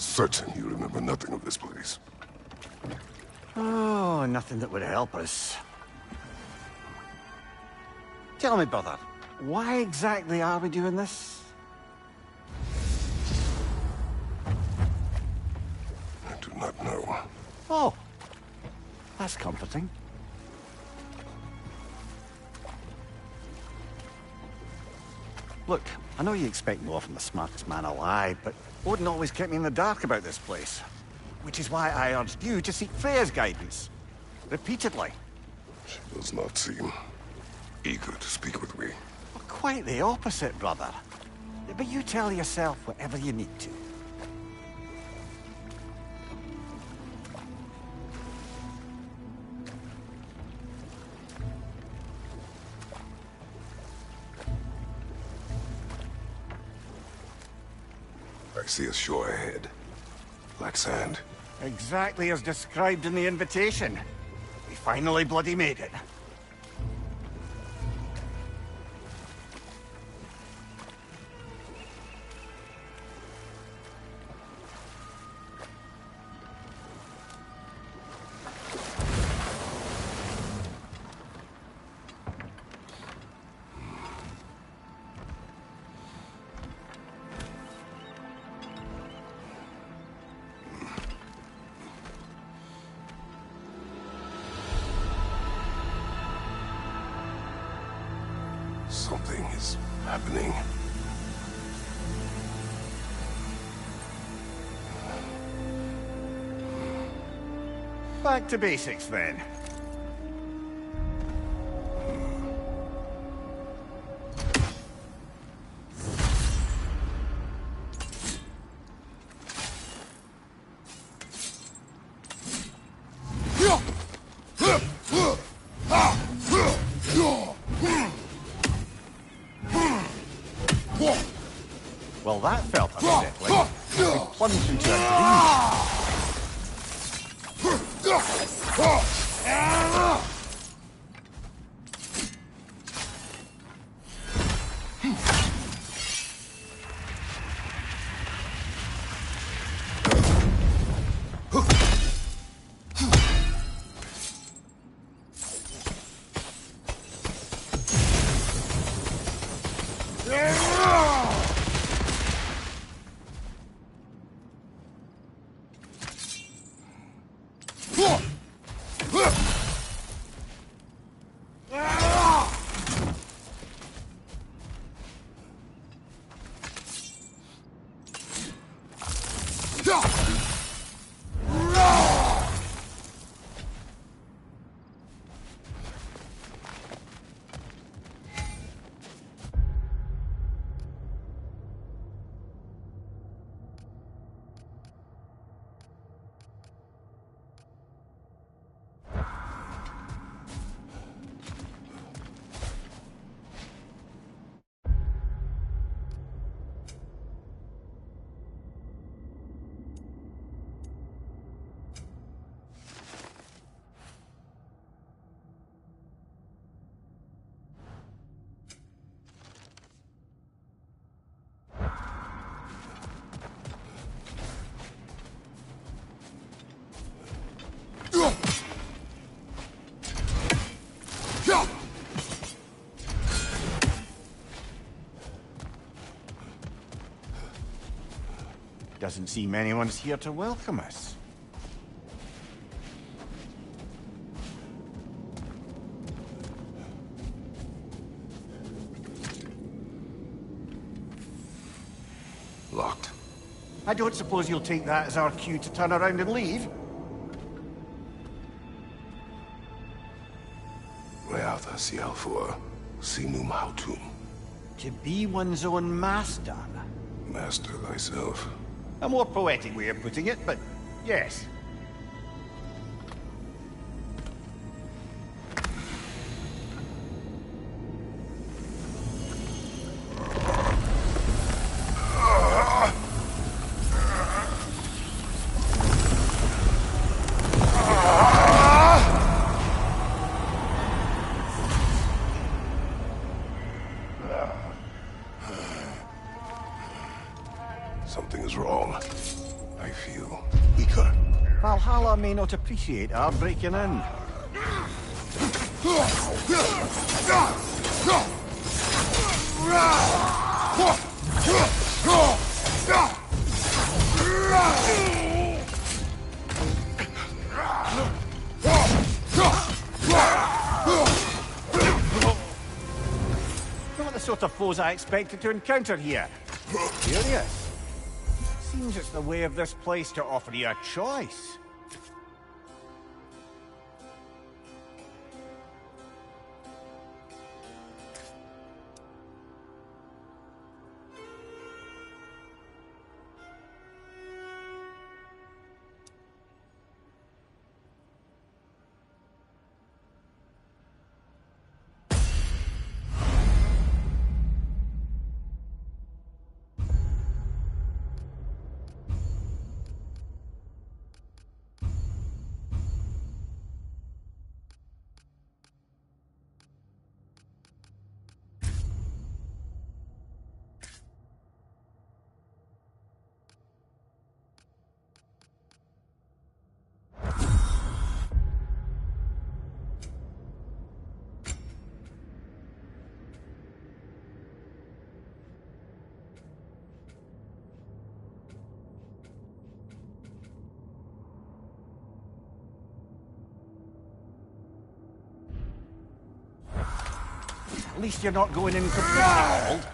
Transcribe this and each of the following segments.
certain you remember nothing of this place. Oh, nothing that would help us. Tell me, brother, why exactly are we doing this? I do not know. Oh, that's comforting. Look, I know you expect more from the smartest man alive, but Odin always kept me in the dark about this place. Which is why I urged you to seek Freya's guidance. Repeatedly. She does not seem eager to speak with me. Well, quite the opposite, brother. But you tell yourself whatever you need to. I see a shore ahead. Black sand. Exactly as described in the invitation. We finally bloody made it. Something is happening. Back to basics, then. Well, that felt unsettling. We plunged into a Doesn't seem anyone's here to welcome us. Locked. I don't suppose you'll take that as our cue to turn around and leave? Reatha Sialfur, Sinum Hautum. To be one's own master. Master thyself. A more poetic way of putting it, but yes. Something is wrong. I may not appreciate our breaking in. Not the sort of foes I expected to encounter here. Curious. Seems it's the way of this place to offer you a choice. At least you're not going in completely old.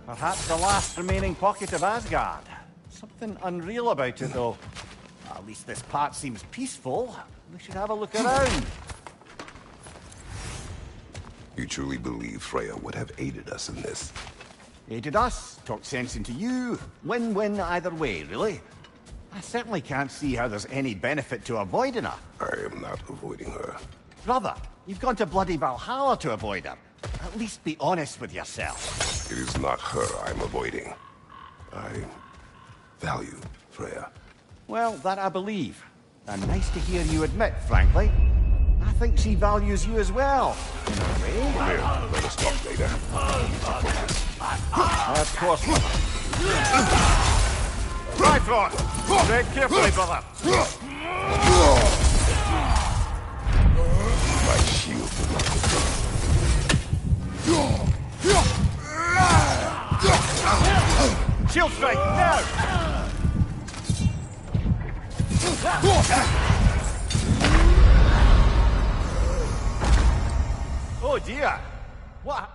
Perhaps the last remaining pocket of Asgard. Something unreal about it, though. At least this part seems peaceful. We should have a look around. You truly believe Freya would have aided us in this? Aided us, talked sense into you. Win-win either way, really. I certainly can't see how there's any benefit to avoiding her. I am not avoiding her. Brother, you've gone to bloody Valhalla to avoid her. At least be honest with yourself. It is not her I'm avoiding. I value Freya. Well, that I believe. And nice to hear you admit, frankly. I think she values you as well, in a way. Come here, let us talk later. Of course not. Right, Thrawn. Tread carefully, brother. My shield will not protect. Shield strike, now! Oh dear! What?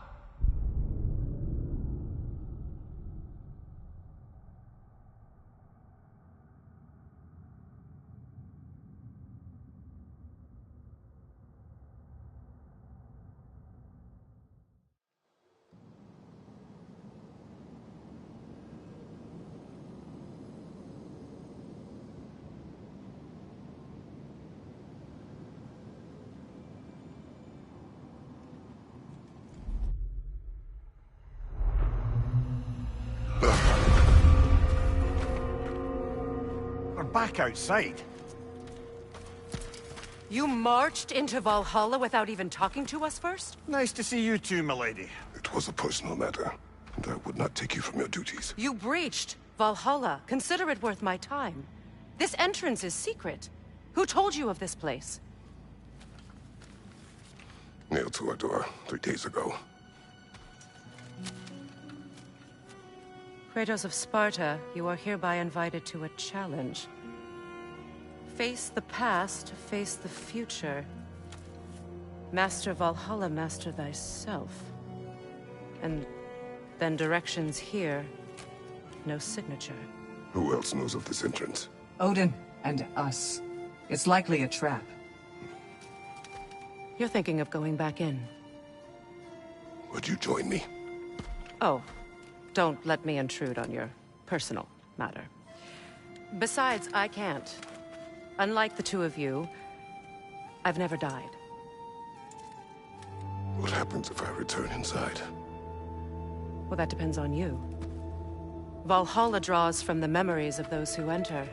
Back outside. You marched into Valhalla without even talking to us first? Nice to see you too, milady. It was a personal matter. and I would not take you from your duties. You breached Valhalla. Consider it worth my time. This entrance is secret. Who told you of this place? Nailed to our door 3 days ago. Kratos of Sparta, you are hereby invited to a challenge. Face the past, face the future. Master Valhalla, master thyself. And then directions here, no signature. Who else knows of this entrance? Odin and us. It's likely a trap. You're thinking of going back in. Would you join me? Oh, don't let me intrude on your personal matter. Besides, I can't. Unlike the two of you, I've never died. What happens if I return inside? Well, that depends on you. Valhalla draws from the memories of those who enter.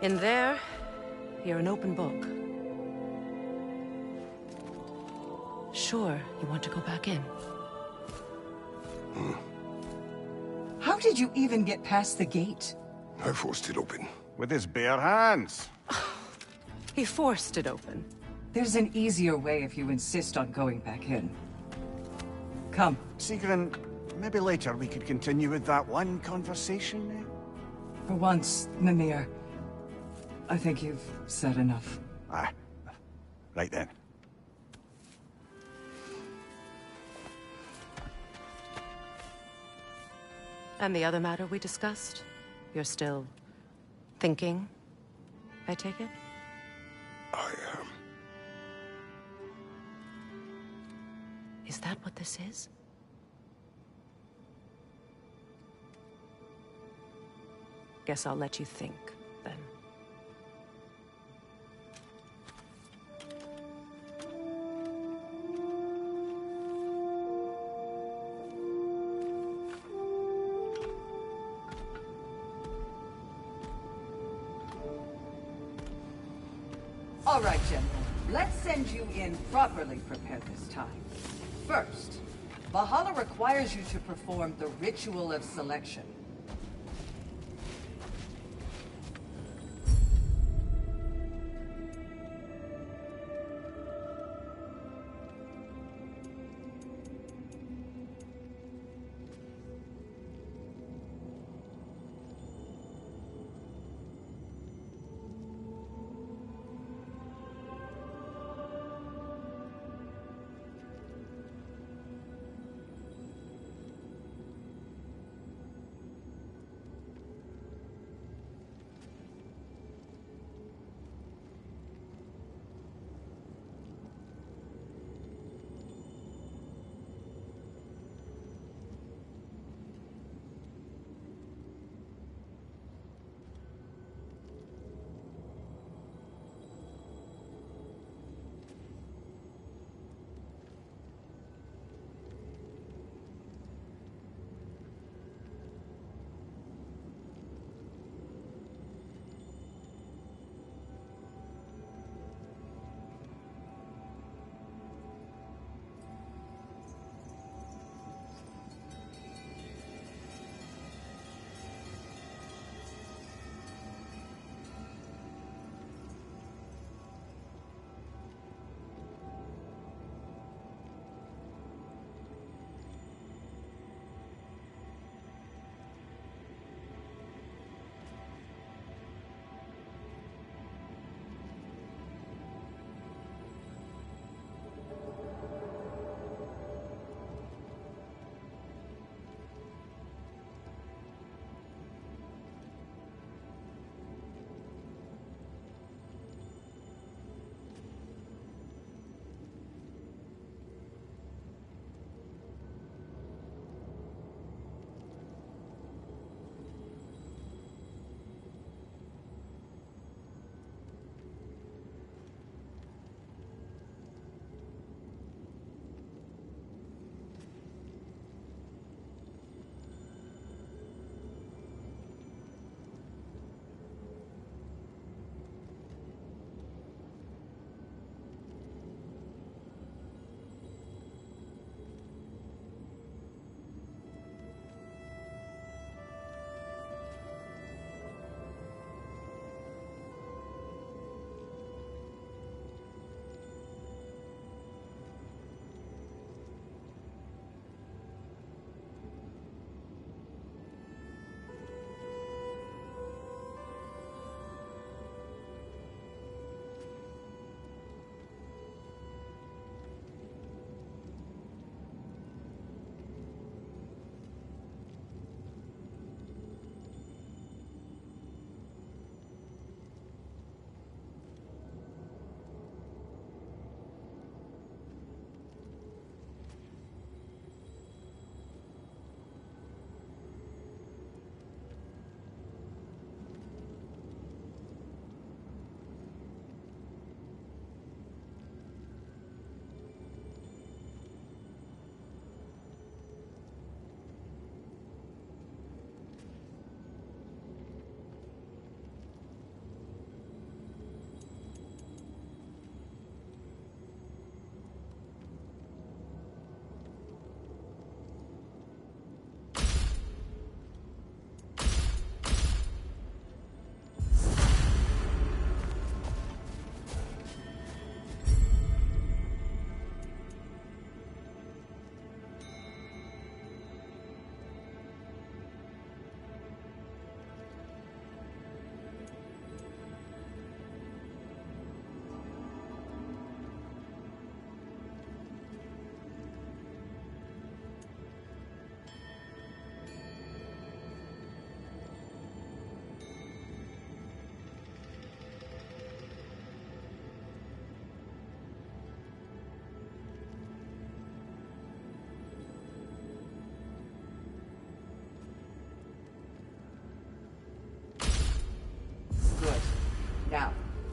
In there, you're an open book. Sure, you want to go back in. How did you even get past the gate? I forced it open. With his bare hands. He forced it open. There's an easier way if you insist on going back in. Come. Sigrun, maybe later we could continue with that one conversation, eh? For once, Mimir, I think you've said enough. Ah, right then. And the other matter we discussed? You're still thinking, I take it? I am. Is that what this is? Guess I'll let you think, then. All right, General. Let's send you in properly prepared this time. First, Valhalla requires you to perform the ritual of selection.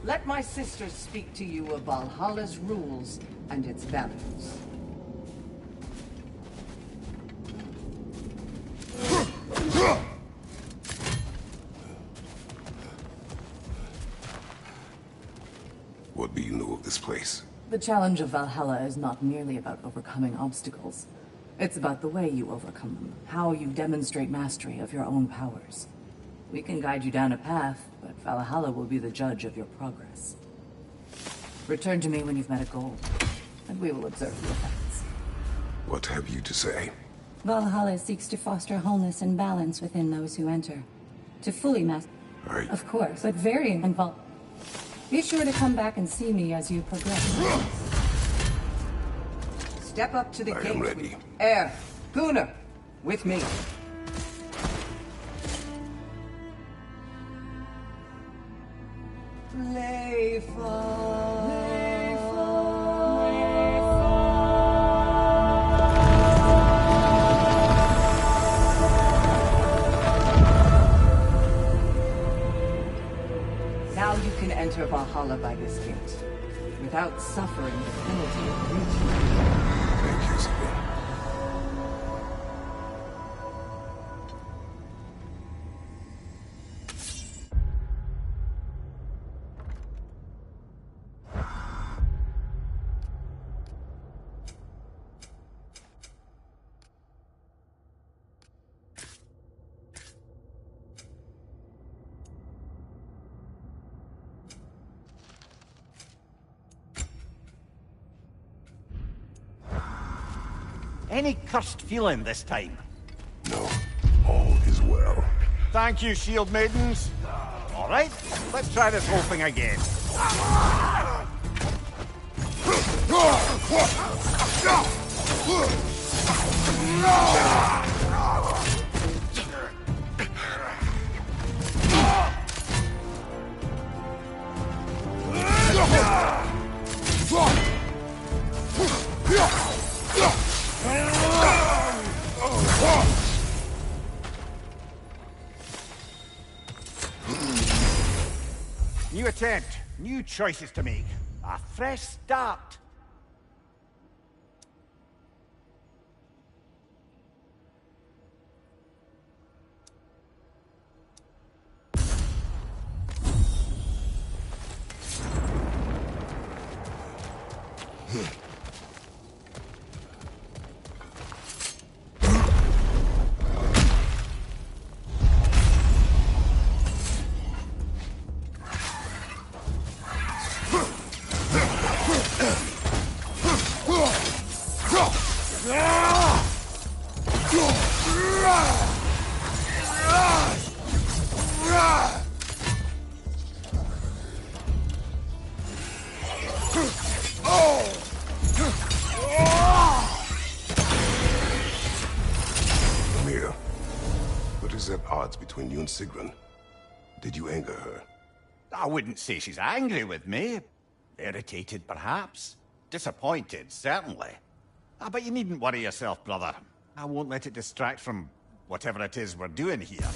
let my sisters speak to you of Valhalla's rules and its values. What do you know of this place? The challenge of Valhalla is not merely about overcoming obstacles. It's about the way you overcome them, how you demonstrate mastery of your own powers. We can guide you down a path, but Valhalla will be the judge of your progress. Return to me when you've met a goal, and we will observe the effects. What have you to say? Valhalla seeks to foster wholeness and balance within those who enter. To fully master... Right. Of course, but very involved. Be sure to come back and see me as you progress. Step up to the I gate. am ready. Air, Gunnar, with me. Now you can enter Valhalla by this gate, without suffering the penalty of breach. Thank you, Sabine. Any cursed feeling this time? No, all is well. Thank you, shield maidens. All right, let's try this whole thing again. New attempt, new choices to make. A fresh start. Mira, what is at odds between you and Sigrun? Did you anger her? I wouldn't say she's angry with me. Irritated, perhaps. Disappointed, certainly. But you needn't worry yourself, brother. I won't let it distract from whatever it is we're doing here.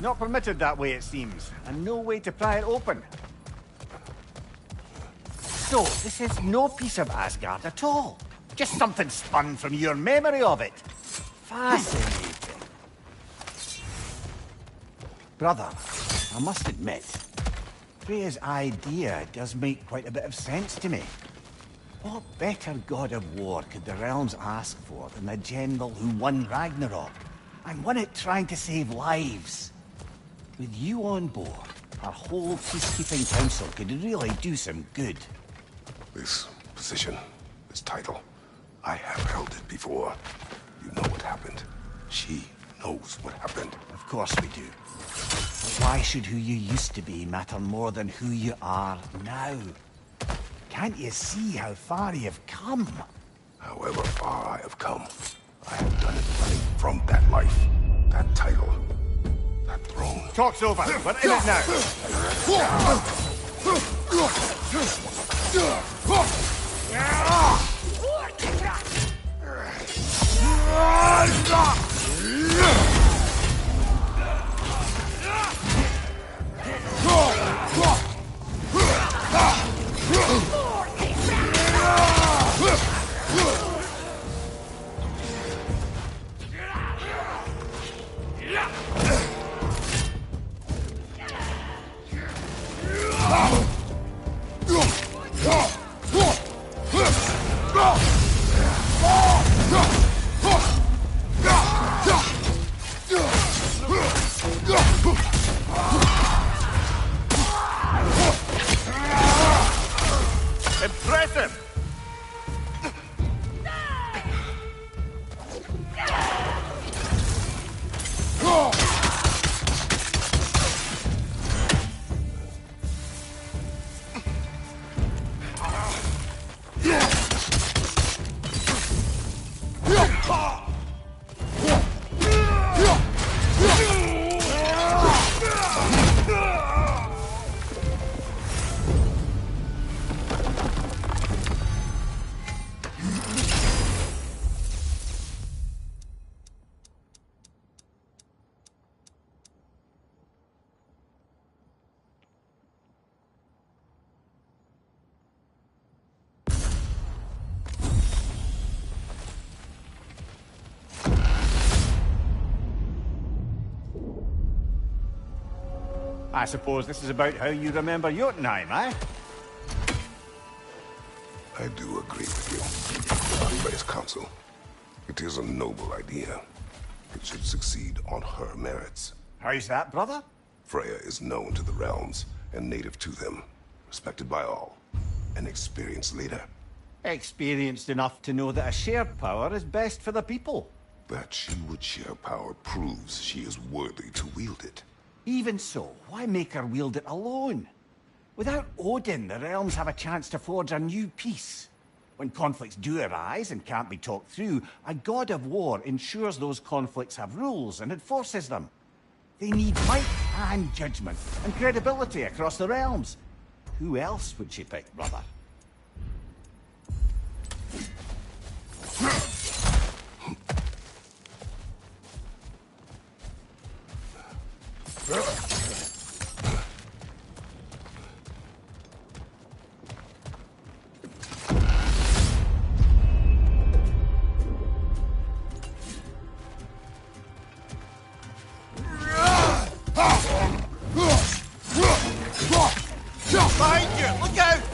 Not permitted that way, it seems, and no way to pry it open. So, this is no piece of Asgard at all. Just something spun from your memory of it. Fascinating. Brother, I must admit, Freya's idea does make quite a bit of sense to me. What better god of war could the realms ask for than the general who won Ragnarok, and won it trying to save lives? With you on board, our whole peacekeeping council could really do some good. This position, this title, I have held it before. You know what happened. She knows what happened. Of course we do. But why should who you used to be matter more than who you are now? Can't you see how far you've come? However far I have come, I have done it running from that life, that title, that throne. talk's over. We're in it now. Impressive! I suppose this is about how you remember Jotunheim, eh? I do agree with you. Freya's counsel. It is a noble idea. It should succeed on her merits. How's that, brother? Freya is known to the realms and native to them. Respected by all. An experienced leader. Experienced enough to know that a shared power is best for the people. That she would share power proves she is worthy to wield it. Even so, why make her wield it alone? Without Odin, the realms have a chance to forge a new peace. When conflicts do arise and can't be talked through, a god of war ensures those conflicts have rules and enforces them. They need might and judgment and credibility across the realms. Who else would she pick, brother? Behind you! Look out!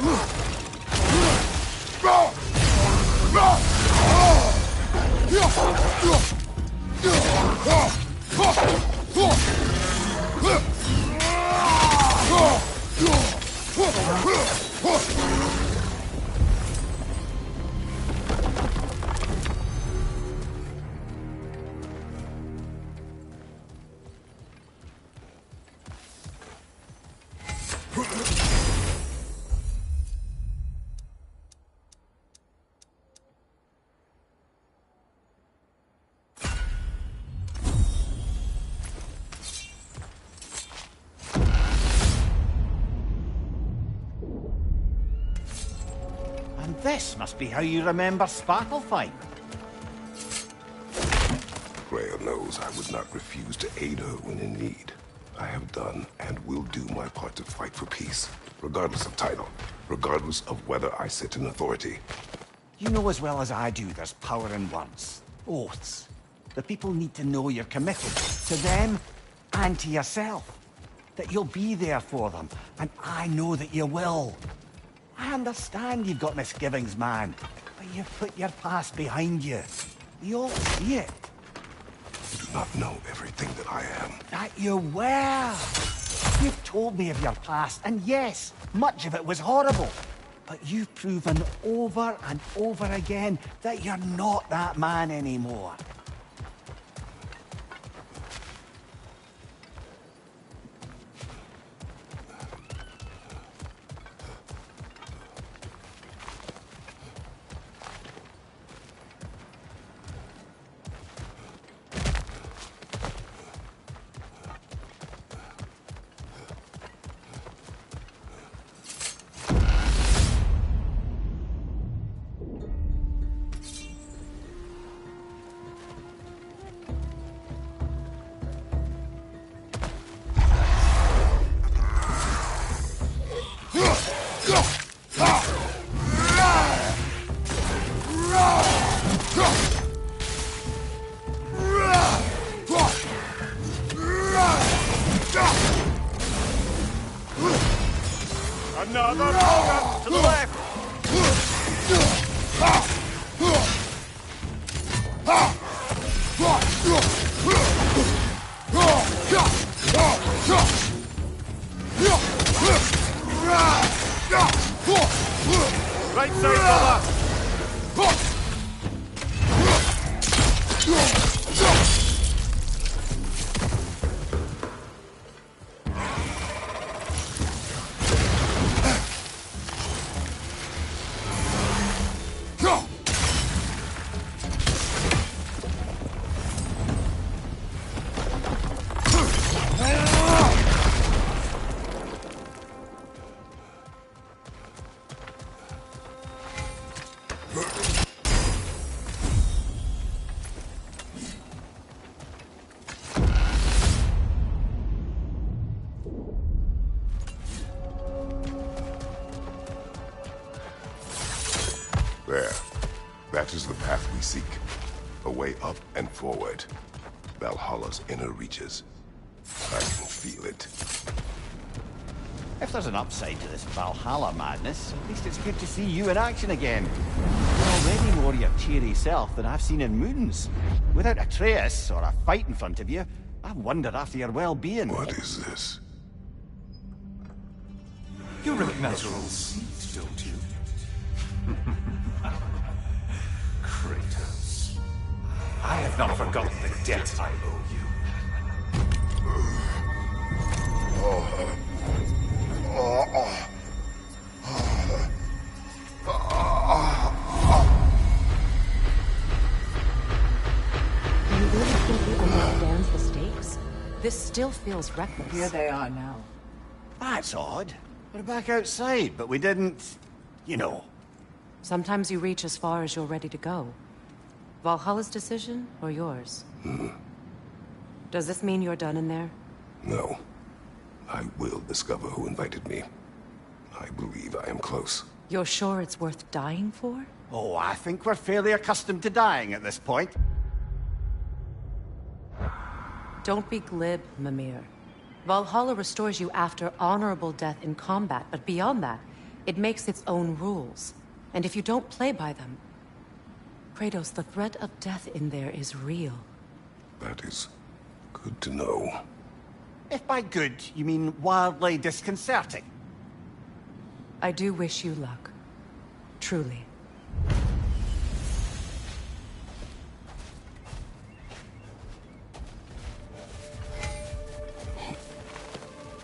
This must be how you remember Svartalfheim. Freya knows I would not refuse to aid her when in need. I have done and will do my part to fight for peace, regardless of title, regardless of whether I sit in authority. You know as well as I do there's power in words. Oaths. The people need to know you're committed to them and to yourself. That you'll be there for them, and I know that you will. I understand you've got misgivings, man, but you've put your past behind you. We all see it. You do not know everything that I am. That you were. You've told me of your past, and yes, much of it was horrible. But you've proven over and over again that you're not that man anymore. Another moment to the left! Right side, brother! There. That is the path we seek. A way up and forward. Valhalla's inner reaches. I can feel it. If there's an upside to this Valhalla madness, at least it's good to see you in action again. You're already more your cheery self than I've seen in moons. Without Atreus, or a fight in front of you, I wonder after your well-being. What is this? You recognize your old seat, don't you? Kratos. I have not forgotten the debt I owe you. Do you really think he understands the stakes? This still feels reckless. Here they are now. That's odd. We're back outside, but we didn't... you know. Sometimes you reach as far as you're ready to go. Valhalla's decision, or yours? Does this mean you're done in there? No. I will discover who invited me. I believe I am close. You're sure it's worth dying for? Oh, I think we're fairly accustomed to dying at this point. Don't be glib, Mimir. Valhalla restores you after honorable death in combat, but beyond that, it makes its own rules. And if you don't play by them... Kratos, the threat of death in there is real. That is good to know. If by good, you mean wildly disconcerting. I do wish you luck. Truly.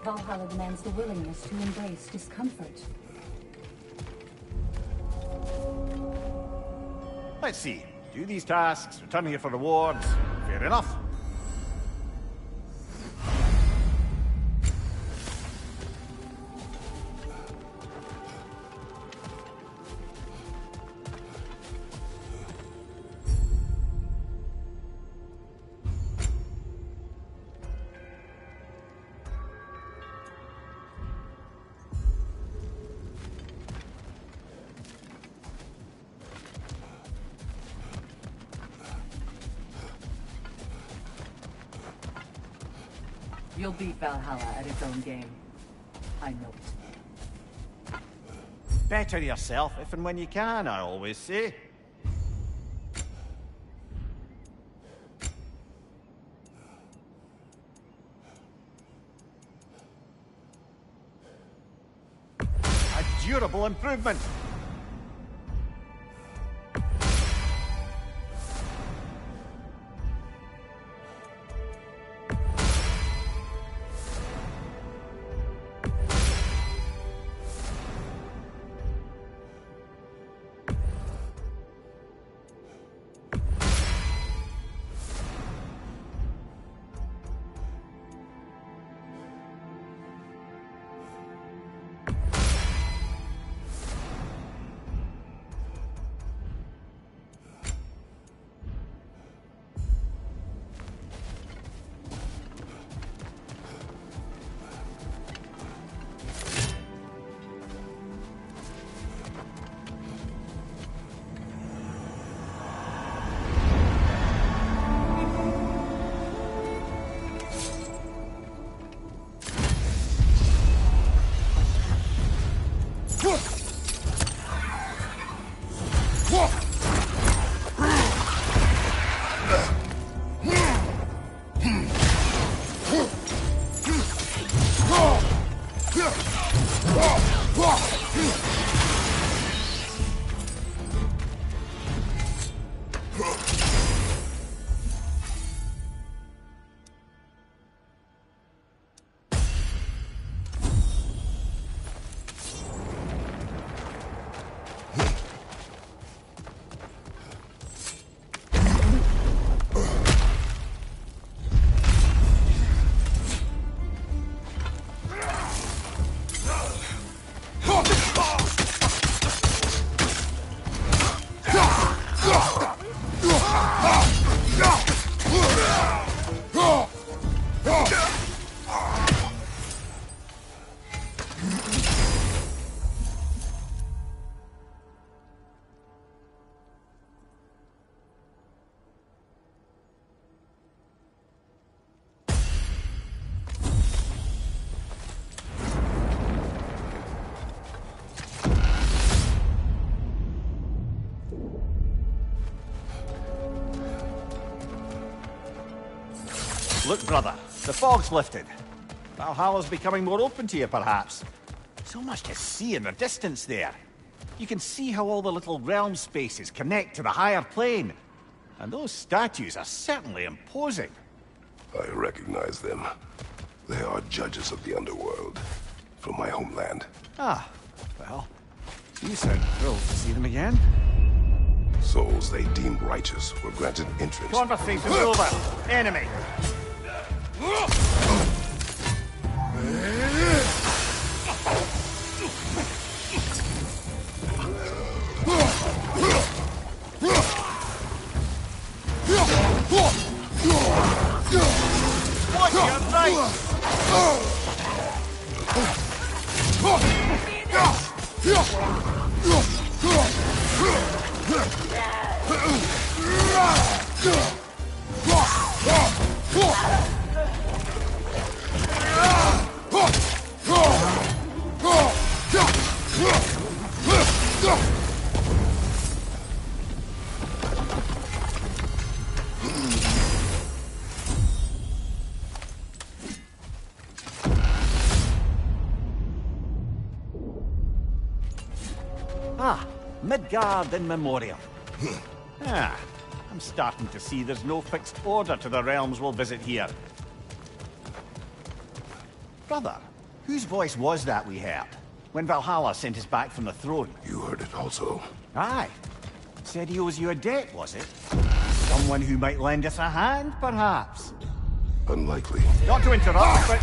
Valhalla demands the willingness to embrace discomfort. Let's see. Do these tasks, return here for rewards. Fair enough. You'll beat Valhalla at its own game. I know it. Better yourself if and when you can, I always say. A durable improvement. Look, brother, the fog's lifted. Valhalla's becoming more open to you, perhaps. So much to see in the distance there. You can see how all the little realm spaces connect to the higher plane. And those statues are certainly imposing. I recognize them. They are judges of the underworld, from my homeland. Ah, well, you sound thrilled to see them again. Souls they deemed righteous were granted entrance. Conversation's over. Enemy. Watch your right! Ah, Midgard in memoriam. I'm starting to see there's no fixed order to the realms we'll visit here. Brother, whose voice was that we heard? When Valhalla sent us back from the throne? You heard it also. Aye. Said he owes you a debt, was it? Someone who might lend us a hand, perhaps? Unlikely. Not to interrupt, but...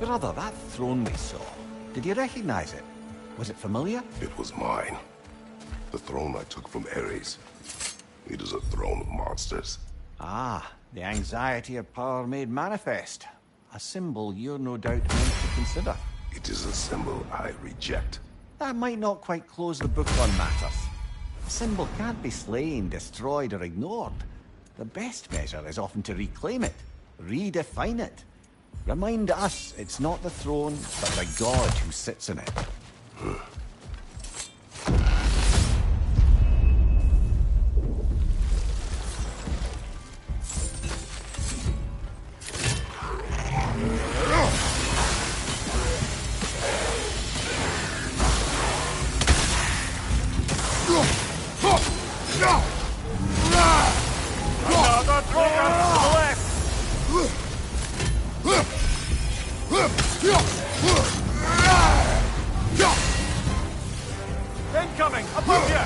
Brother, that throne we saw, did you recognize it? Was it familiar? It was mine. The throne I took from Ares. It is a throne of monsters. Ah, the anxiety of power made manifest. A symbol you're no doubt meant to consider. It is a symbol I reject. That might not quite close the book on matters. A symbol can't be slain, destroyed, or ignored. The best measure is often to reclaim it, redefine it. Remind us it's not the throne, but the god who sits in it. Another program to the left! Incoming! Above you!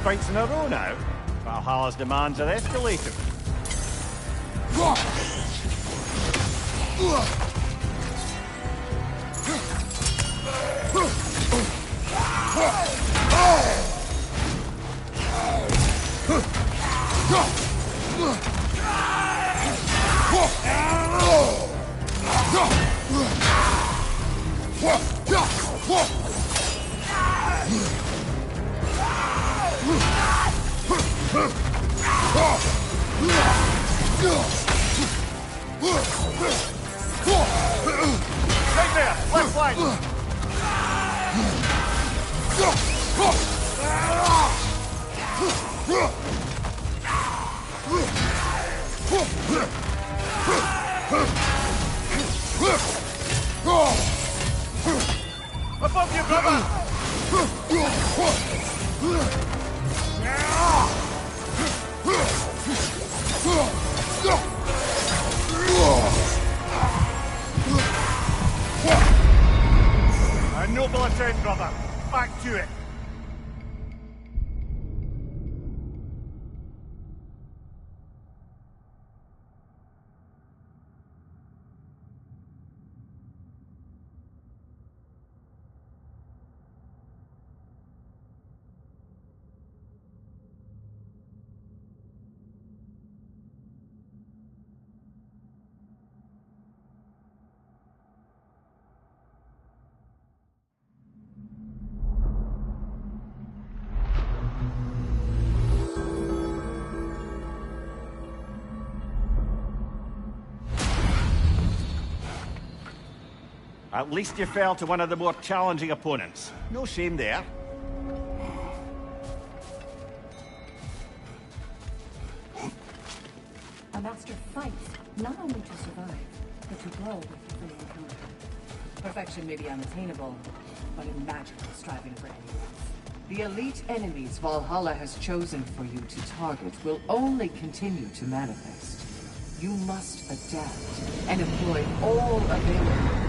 fights in a row now. Valhalla's demands are escalating. Right there, left flank. Above you, brother! A noble attempt, brother. Back to it. At least you fell to one of the more challenging opponents. No shame there. A master fights, not only to survive, but to grow with every encounter. Perfection may be unattainable, but imagine striving for anything. The elite enemies Valhalla has chosen for you to target will only continue to manifest. You must adapt and employ all available.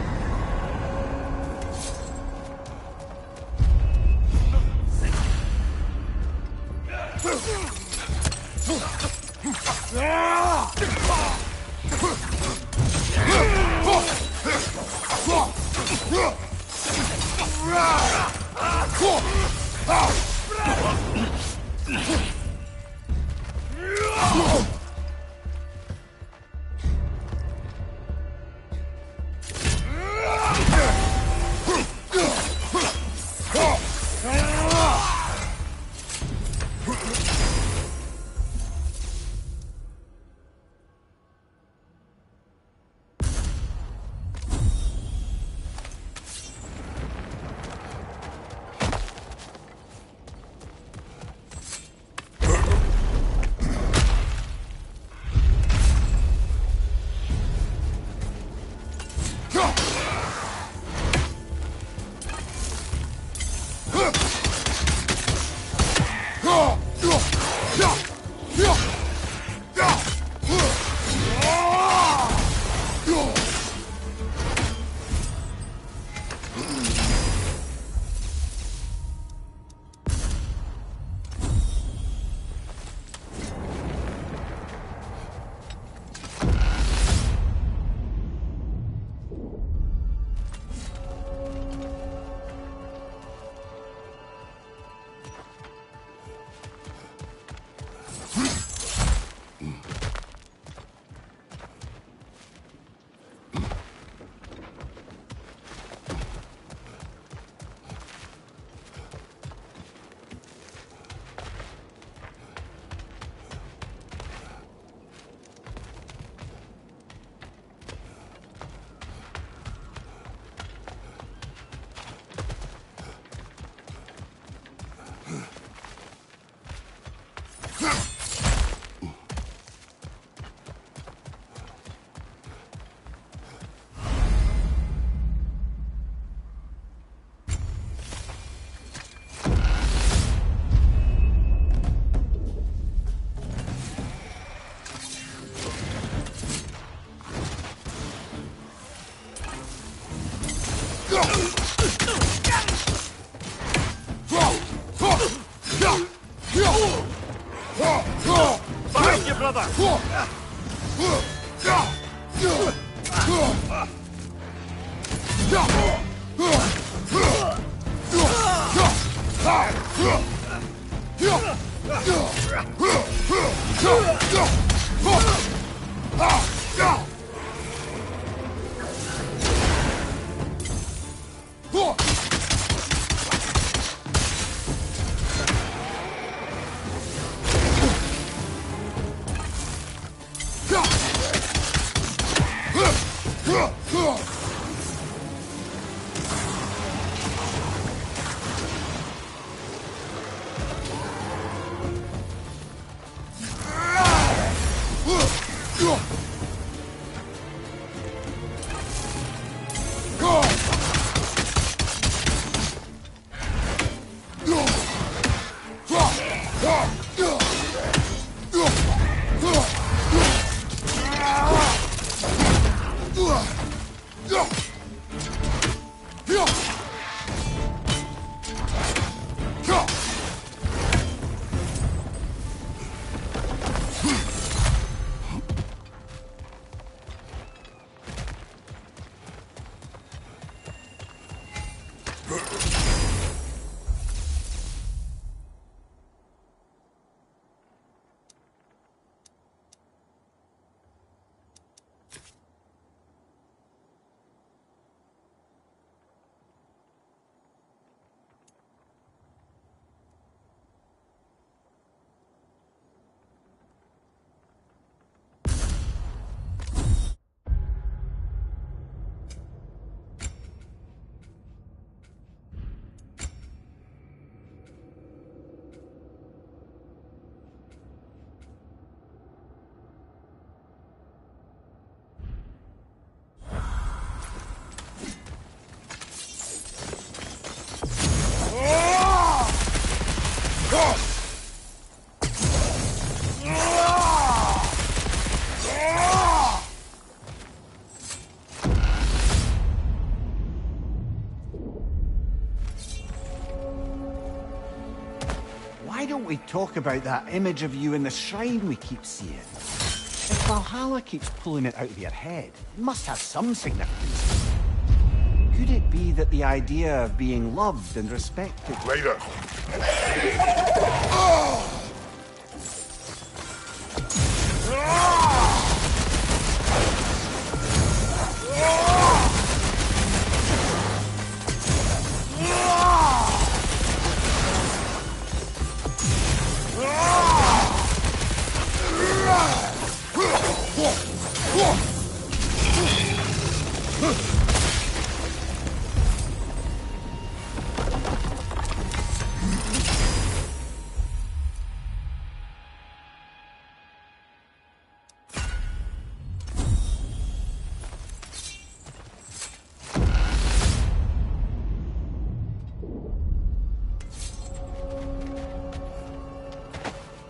Why don't we talk about that image of you in the shrine we keep seeing? If Valhalla keeps pulling it out of your head, it must have some significance. Could it be that the idea of being loved and respected... Later.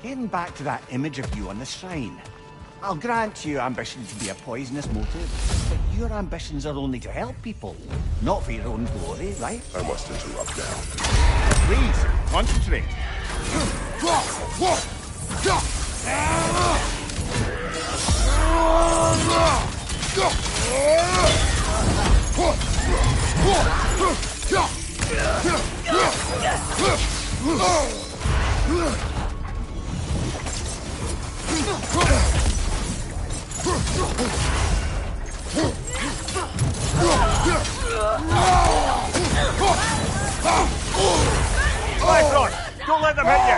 Getting back to that image of you on the shrine. I'll grant you ambition to be a poisonous motive, but your ambitions are only to help people, not for your own glory, right? I must interrupt now. Please, concentrate. Life on! Don't let them hit you!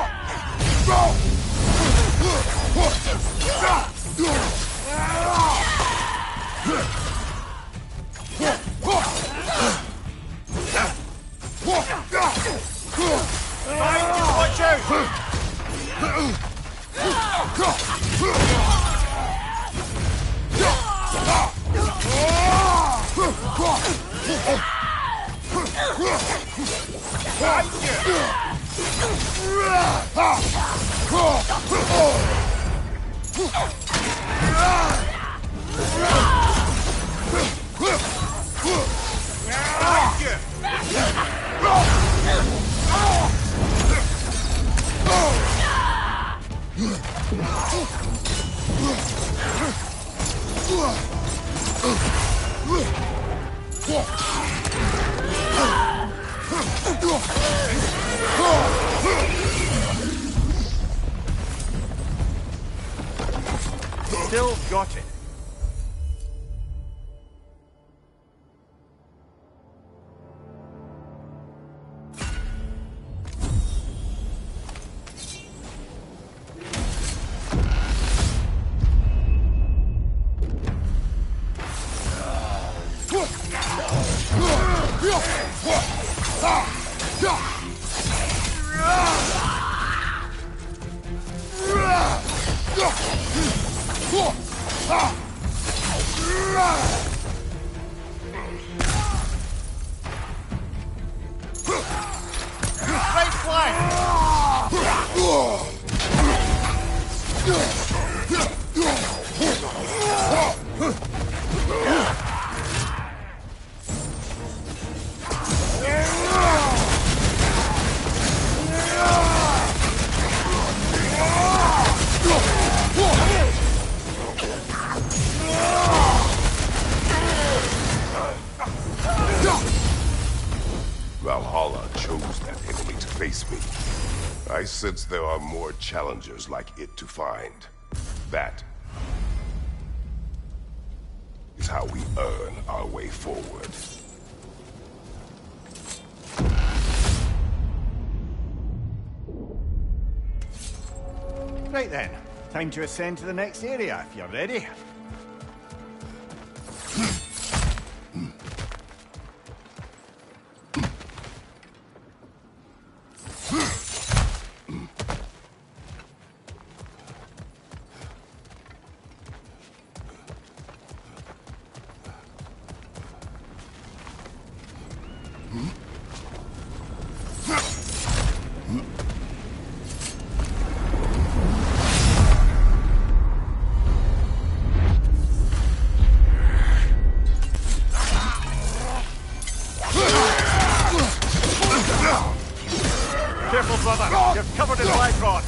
Watch out! still got it. Right flank! Valhalla chose that enemy to face me. I sense there are more challengers like it to find. That is how we earn our way forward. Right then, time to ascend to the next area if you're ready. Careful, brother. You're covered in light rod.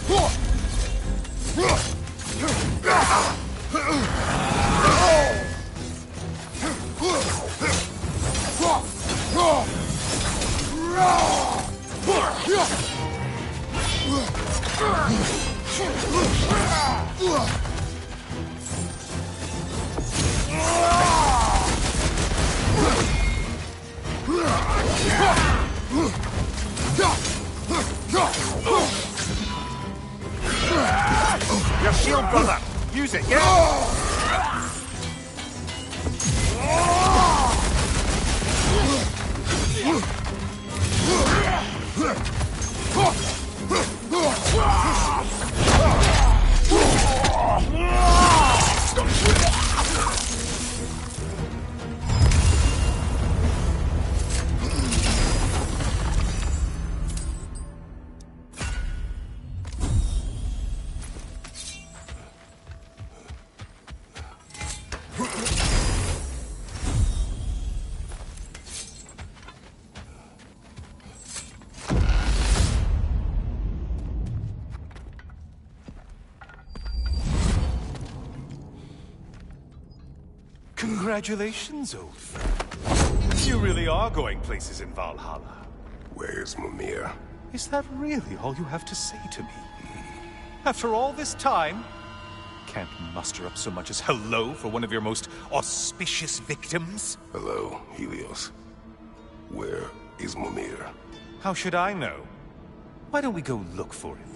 Your shield, brother. Use it, yeah? Congratulations, old friend. You really are going places in Valhalla. Where's Mimir? Is that really all you have to say to me? After all this time, can't muster up so much as hello for one of your most auspicious victims? Hello, Helios. Where is Mimir? How should I know? Why don't we go look for him?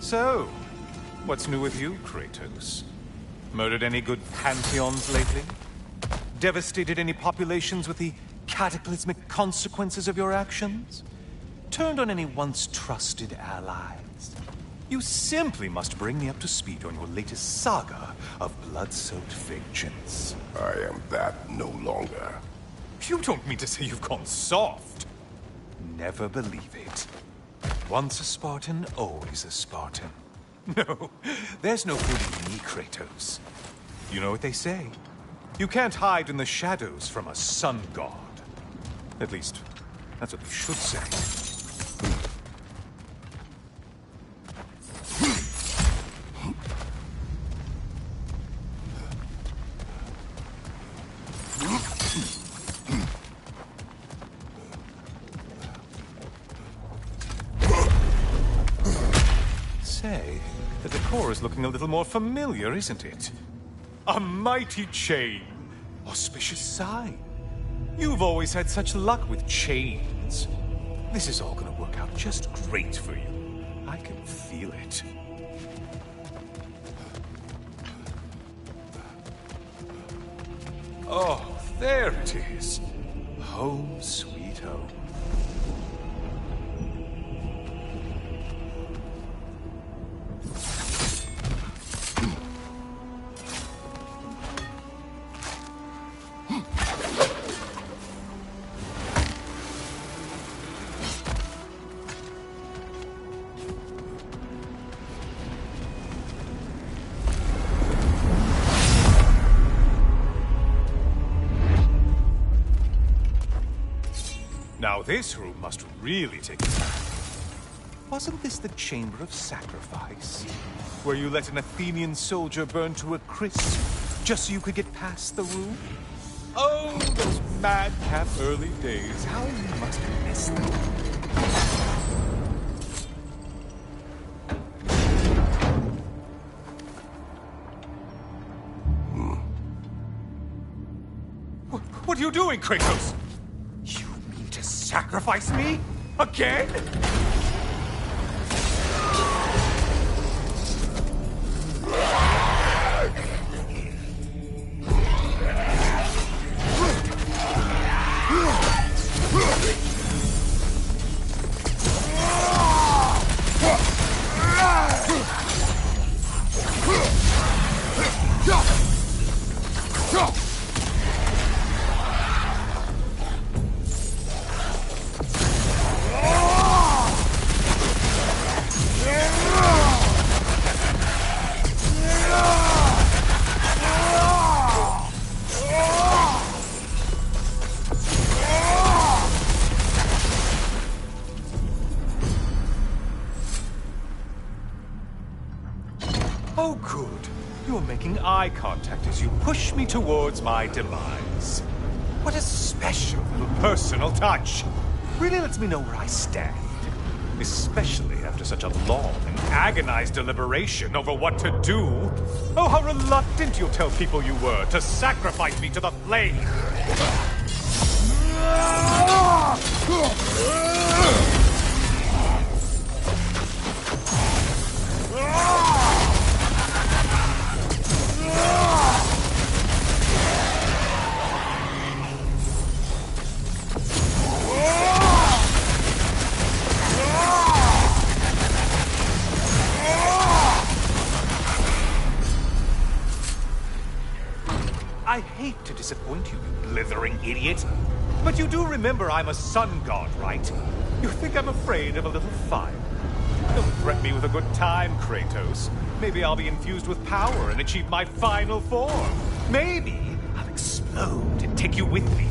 So, what's new with you, Kratos? Murdered any good pantheons lately? Devastated any populations with the cataclysmic consequences of your actions? Turned on any once trusted allies? You simply must bring me up to speed on your latest saga of blood-soaked vengeance. I am that no longer. You don't mean to say you've gone soft? Never believe it. Once a Spartan, always a Spartan. No, there's no fooling me, Kratos. You know what they say? You can't hide in the shadows from a sun god. At least, that's what they should say. decor is looking a little more familiar, isn't it? A mighty chain. Auspicious sign. You've always had such luck with chains. This is all gonna work out just great for you. I can feel it. Oh, there it is. Home sweet home. Now this room must really take a time. Wasn't this the Chamber of Sacrifice? Where you let an Athenian soldier burn to a crisp, just so you could get past the room? Oh, those madcap early days. How you must miss them. What are you doing, Kratos? Sacrifice me? Again? Oh, good. You're making eye contact as you push me towards my demise. What a special little personal touch. Really lets me know where I stand. Especially after such a long and agonized deliberation over what to do. Oh, how reluctant you'll tell people you were to sacrifice me to the flame. I hate to disappoint you, you blithering idiot. But you do remember I'm a sun god, right? You think I'm afraid of a little fire? Don't threaten me with a good time, Kratos. Maybe I'll be infused with power and achieve my final form. Maybe I'll explode and take you with me.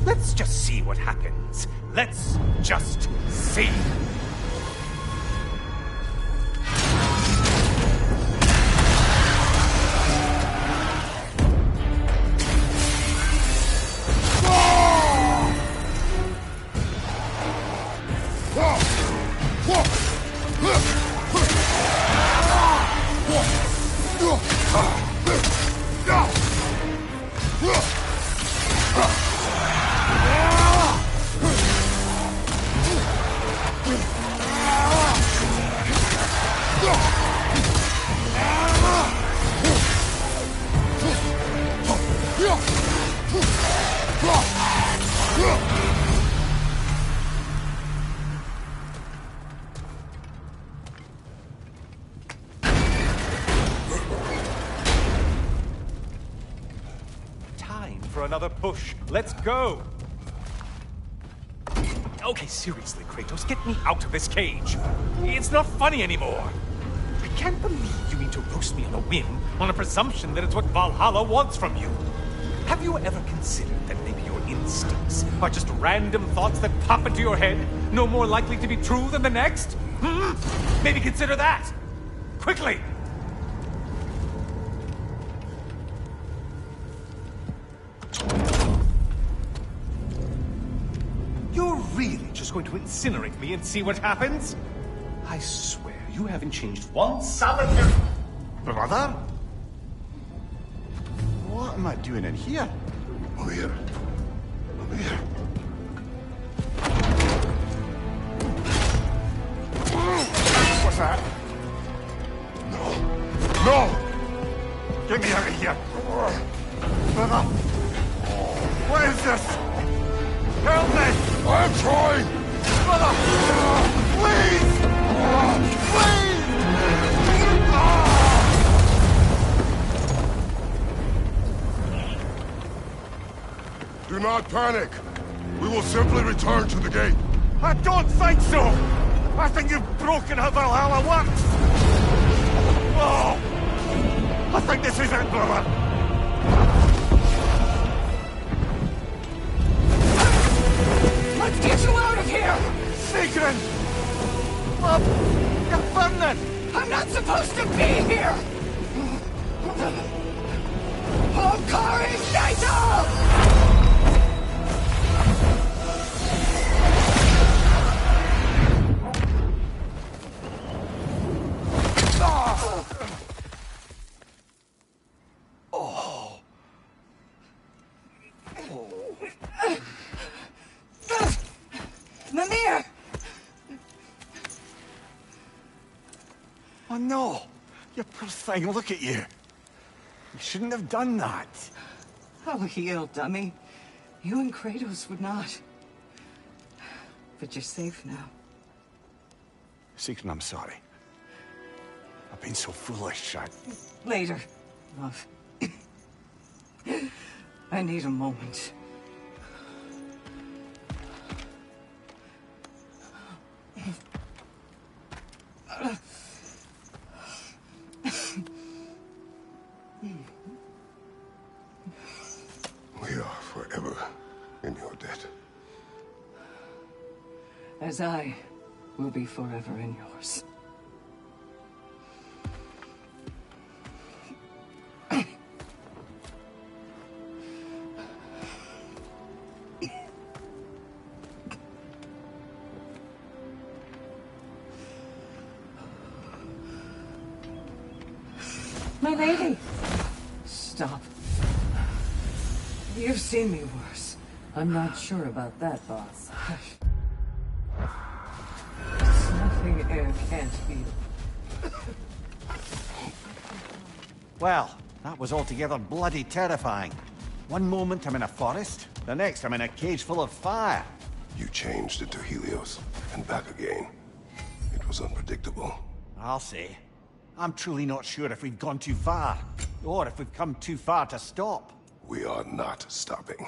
Let's just see what happens. Let's just see. For another push. Let's go! Okay, seriously, Kratos, get me out of this cage. It's not funny anymore. I can't believe you mean to roast me on a whim, on a presumption that it's what Valhalla wants from you. Have you ever considered that maybe your instincts are just random thoughts that pop into your head, no more likely to be true than the next? Maybe consider that! Quickly! You're really just going to incinerate me and see what happens? I swear, you haven't changed one solitary... Brother? What am I doing in here? Over here. Over here. What's that? No. No! Get me out of here! Brother! What is this? Help me! I'm trying! Brother! Please! Please! Do not panic. We will simply return to the gate. I don't think so! I think you've broken how Valhalla works! Oh! I think this is it, brother! Let's get you out of here! Sigrun! Love! You're burning! I'm not supposed to be here! Hokari Naito! Mimir! Oh no! You poor thing, look at you! You shouldn't have done that! Oh, heal, dummy. You and Kratos would not. But you're safe now. Sigrun, I'm sorry. I've been so foolish, Later, love. I need a moment. We are forever in your debt. As I will be forever in yours. My lady! Stop. You've seen me worse. I'm not sure about that, boss. There's nothing air can't heal. Well, that was altogether bloody terrifying. One moment I'm in a forest, the next I'm in a cage full of fire. You changed into Helios and back again. It was unpredictable. I'll say. I'm truly not sure if we've gone too far, or if we've come too far to stop. We are not stopping.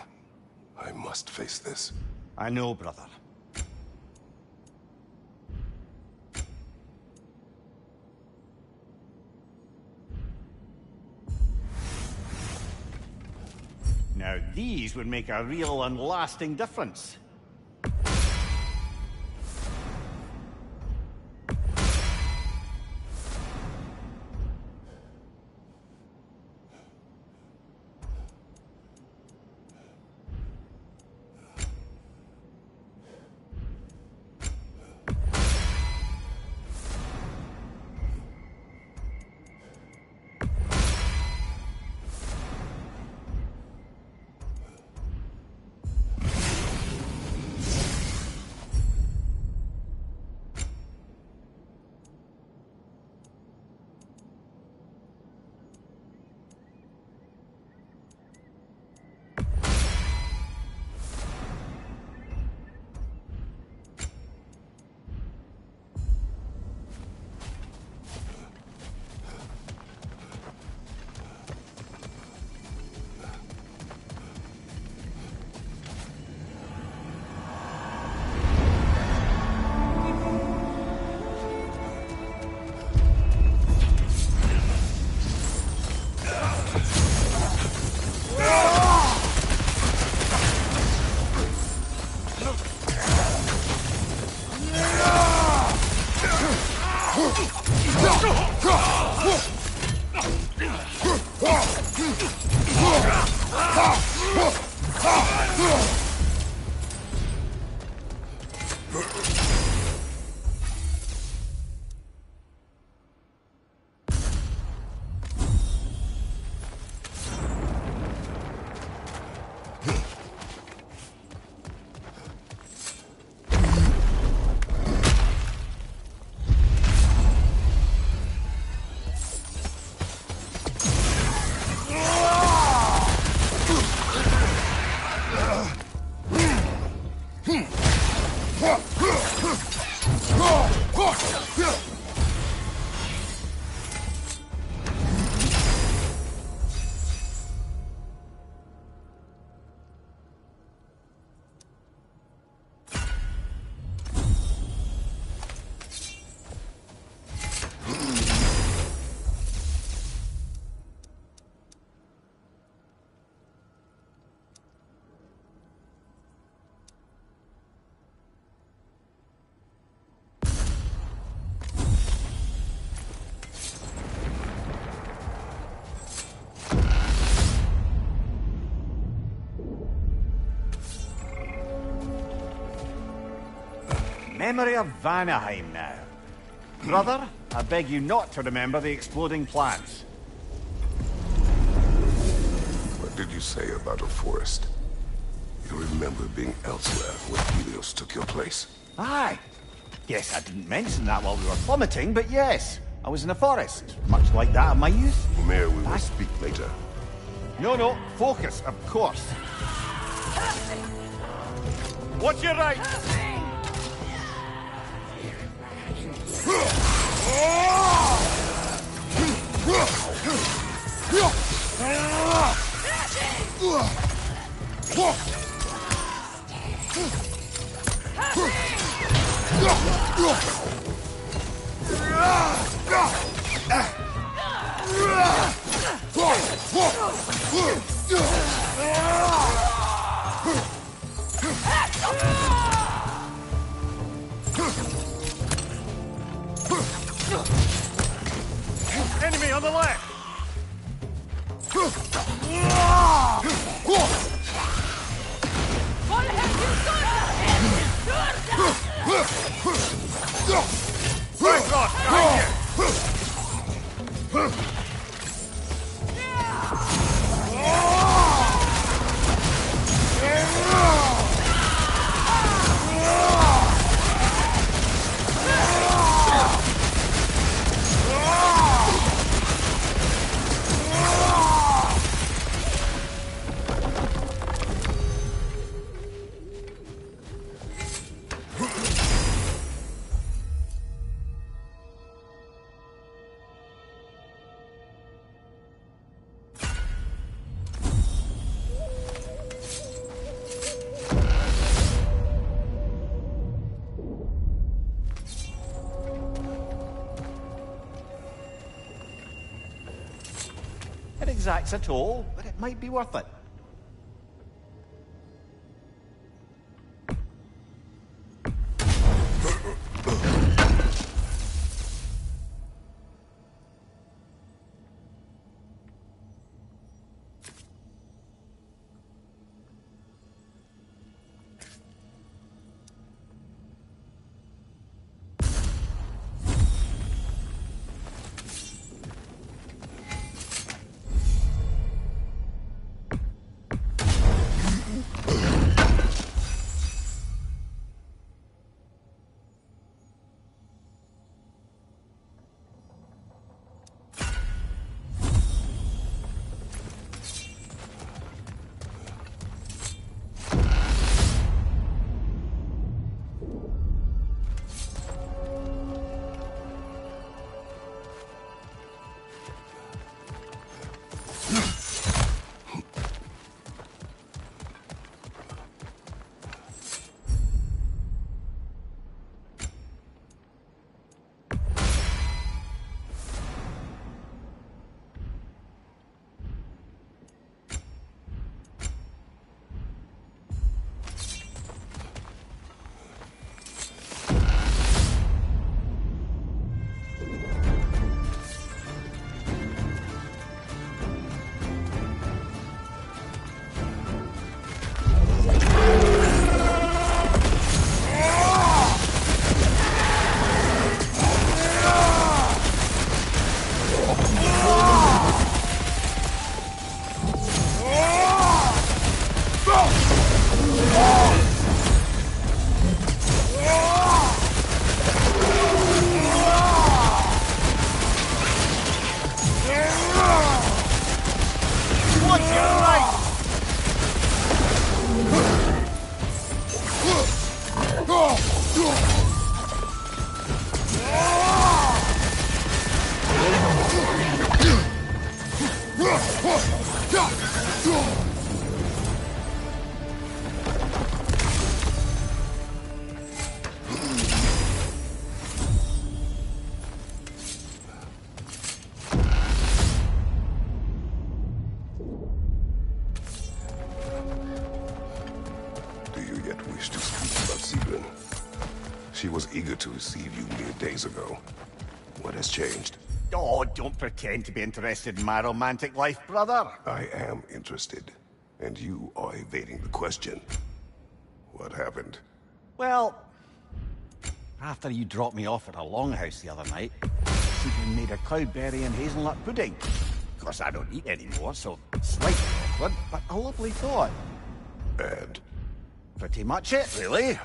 I must face this. I know, brother. Now these would make a real and lasting difference. Memory of Vanaheim now. Brother, I beg you not to remember the exploding plants. What did you say about a forest? You remember being elsewhere when Helios took your place? Aye. Yes, I didn't mention that while we were plummeting, but yes. I was in a forest, much like that of my youth. Mimir, we will speak later. No, focus, of course. What's your right? Enemy on the left! Ragnarok, behind It exacts a toll, but it might be worth it. She was eager to receive you mere days ago. What has changed? Oh, don't pretend to be interested in my romantic life, brother. I am interested, and you are evading the question. What happened? Well, After you dropped me off at a longhouse the other night, Seaton made a cloudberry and hazelnut pudding. Of course, I don't eat anymore, so slightly awkward, but a lovely thought. And Pretty much it, really.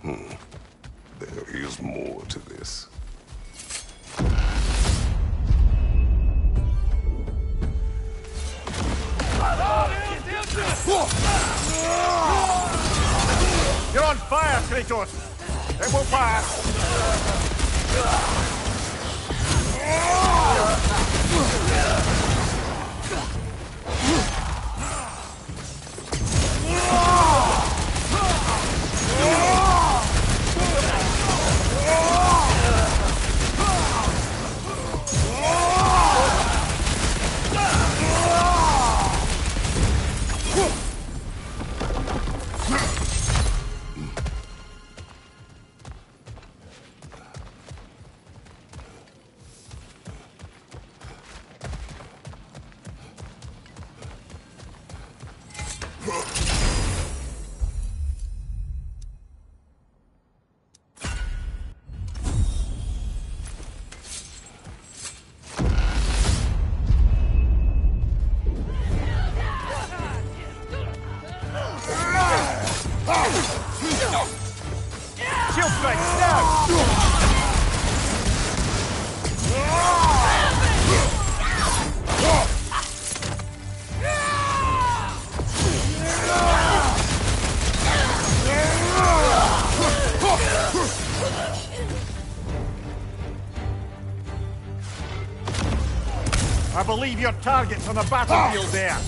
there is more to this. You're on fire, Kratos! It won't pass! Shield strike, now! I believe your target's on the battlefield there.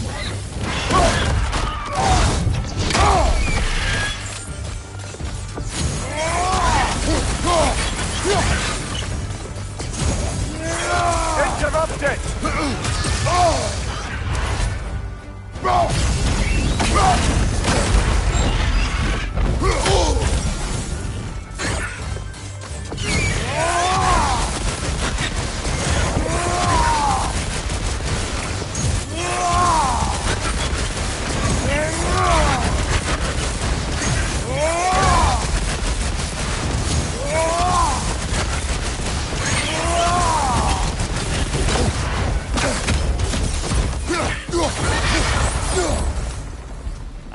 Interrupted!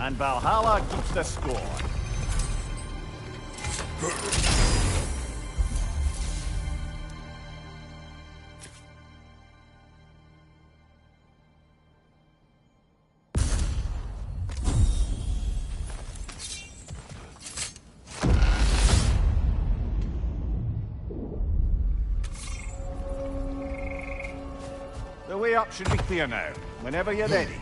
And Valhalla keeps the score. The way up should be clear now, whenever you're ready.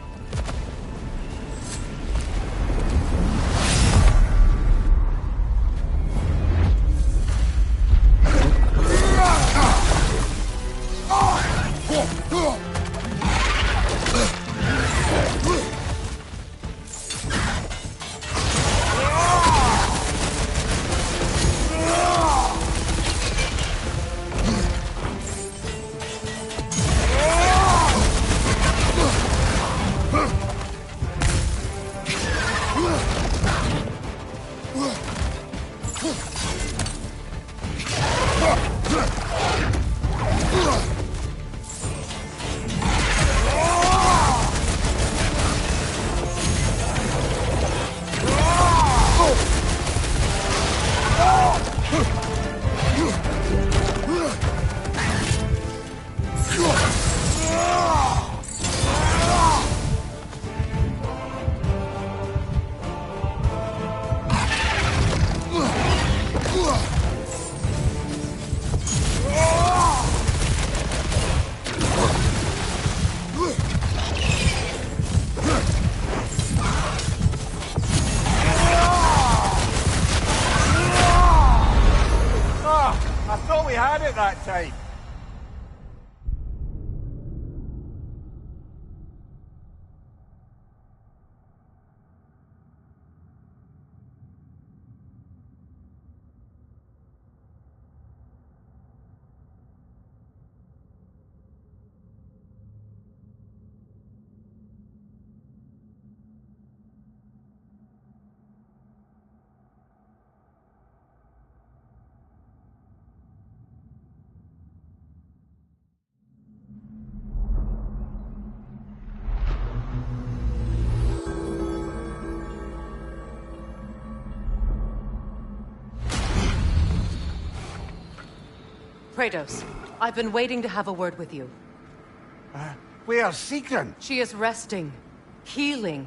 I thought we had it that time. Kratos, I've been waiting to have a word with you. Where's Sigrun? She is resting, healing.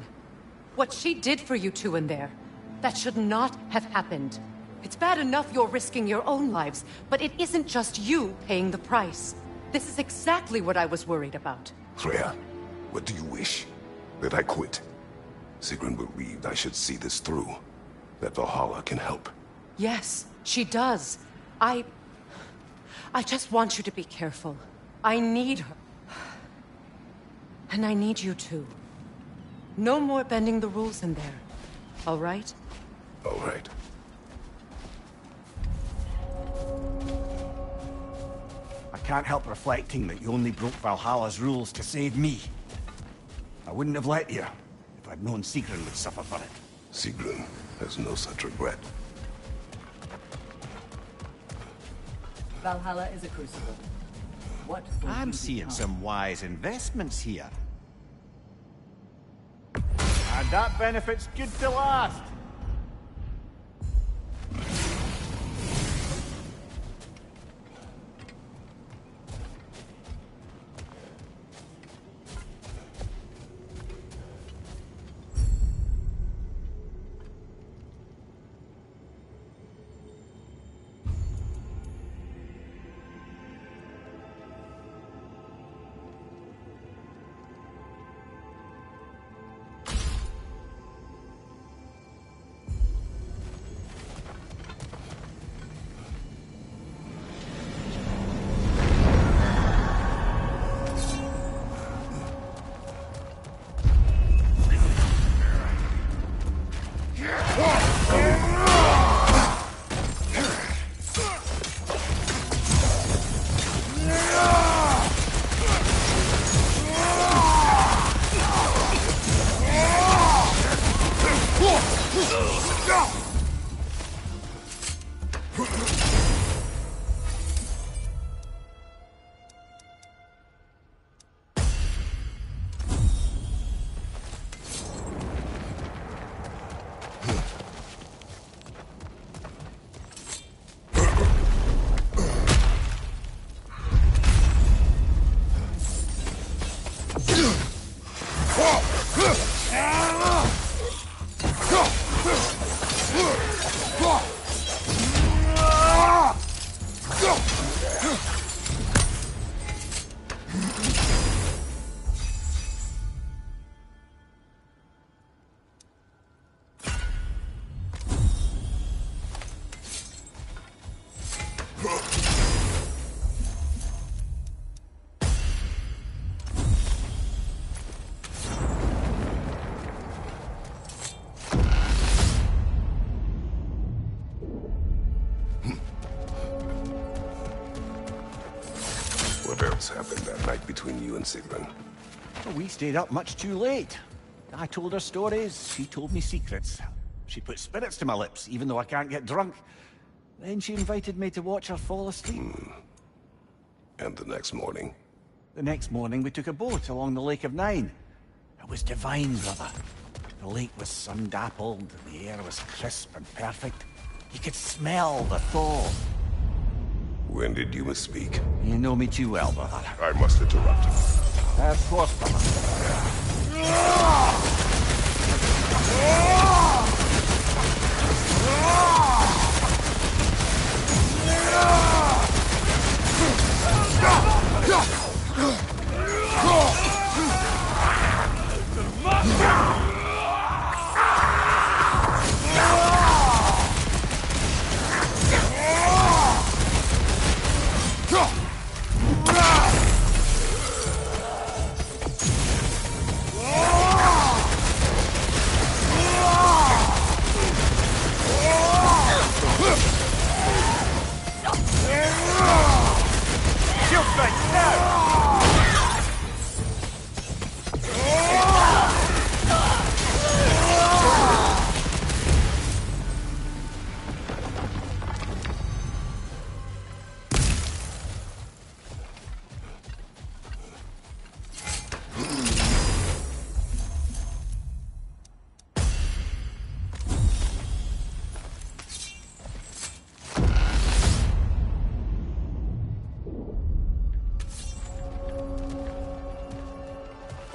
What she did for you two in there, that should not have happened. It's bad enough you're risking your own lives, but it isn't just you paying the price. This is exactly what I was worried about. Freya, what do you wish? That I quit? Sigrun believed I should see this through. That Valhalla can help. Yes, she does. I just want you to be careful. I need her. And I need you too. No more bending the rules in there. All right? All right. I can't help reflecting that you only broke Valhalla's rules to save me. I wouldn't have let you if I'd known Sigrun would suffer for it. Sigrun has no such regret. Valhalla is a crucible. What will I'm you seeing become? some wise investments here. And that benefit's good to last. What else happened that night between you and Sigrun? Well, we stayed up much too late. I told her stories, she told me secrets. She put spirits to my lips, even though I can't get drunk. Then she invited me to watch her fall asleep. And the next morning? The next morning, we took a boat along the Lake of Nine. It was divine, brother. The lake was sun-dappled, and the air was crisp and perfect. You could smell the thaw. When did you misspeak? You know me too well, brother. I must interrupt. Of course, brother.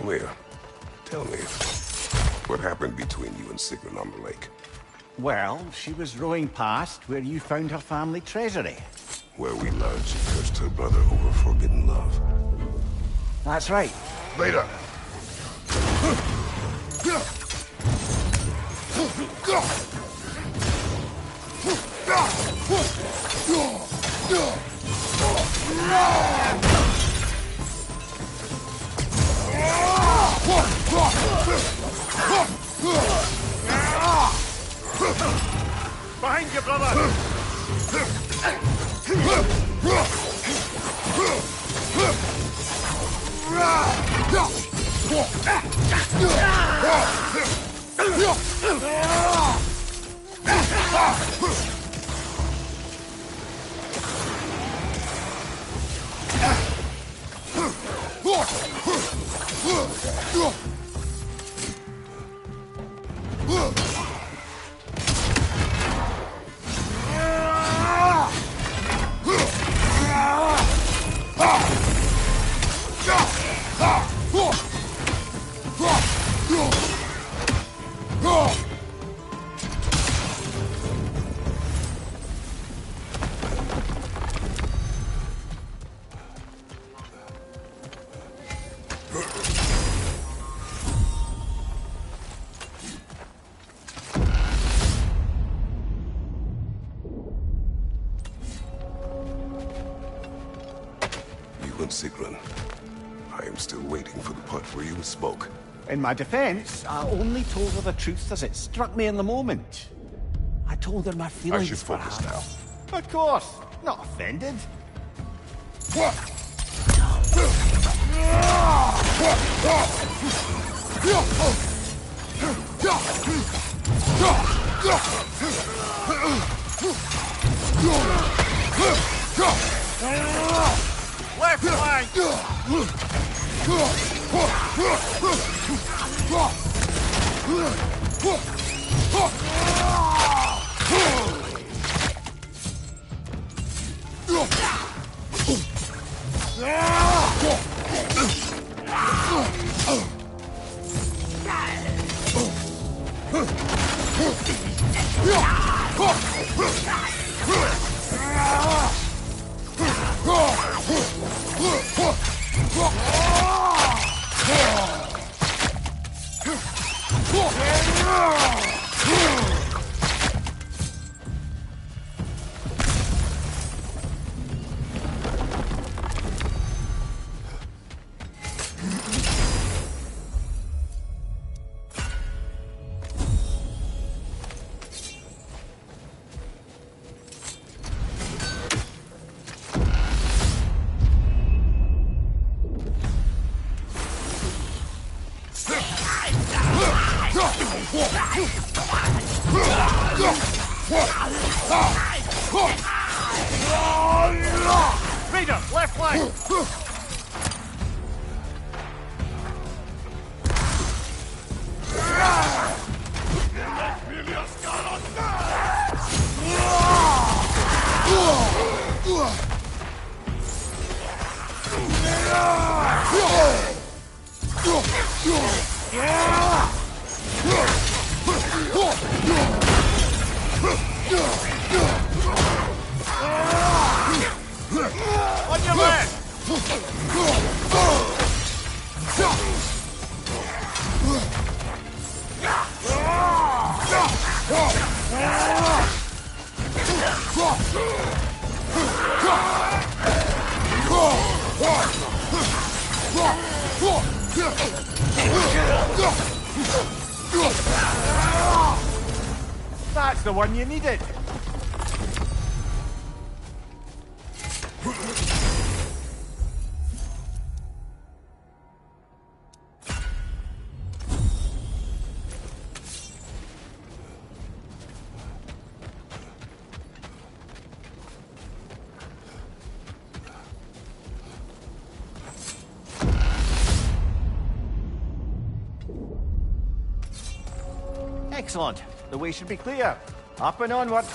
Come here. Tell me, what happened between you and Sigrun on the lake? Well, she was rowing past where you found her family treasury. Where we learned she cursed her brother over forbidden love. That's right. Later. Behind you, brother! Sigrun. I am still waiting for the part where you spoke. In my defense, I only told her the truth as it struck me in the moment. I told her my feelings. I should focus now. Of course. Not offended. Left flank! Raider, left flank! On your left! That's the one you needed. Excellent. The way should be clear. Up and onward.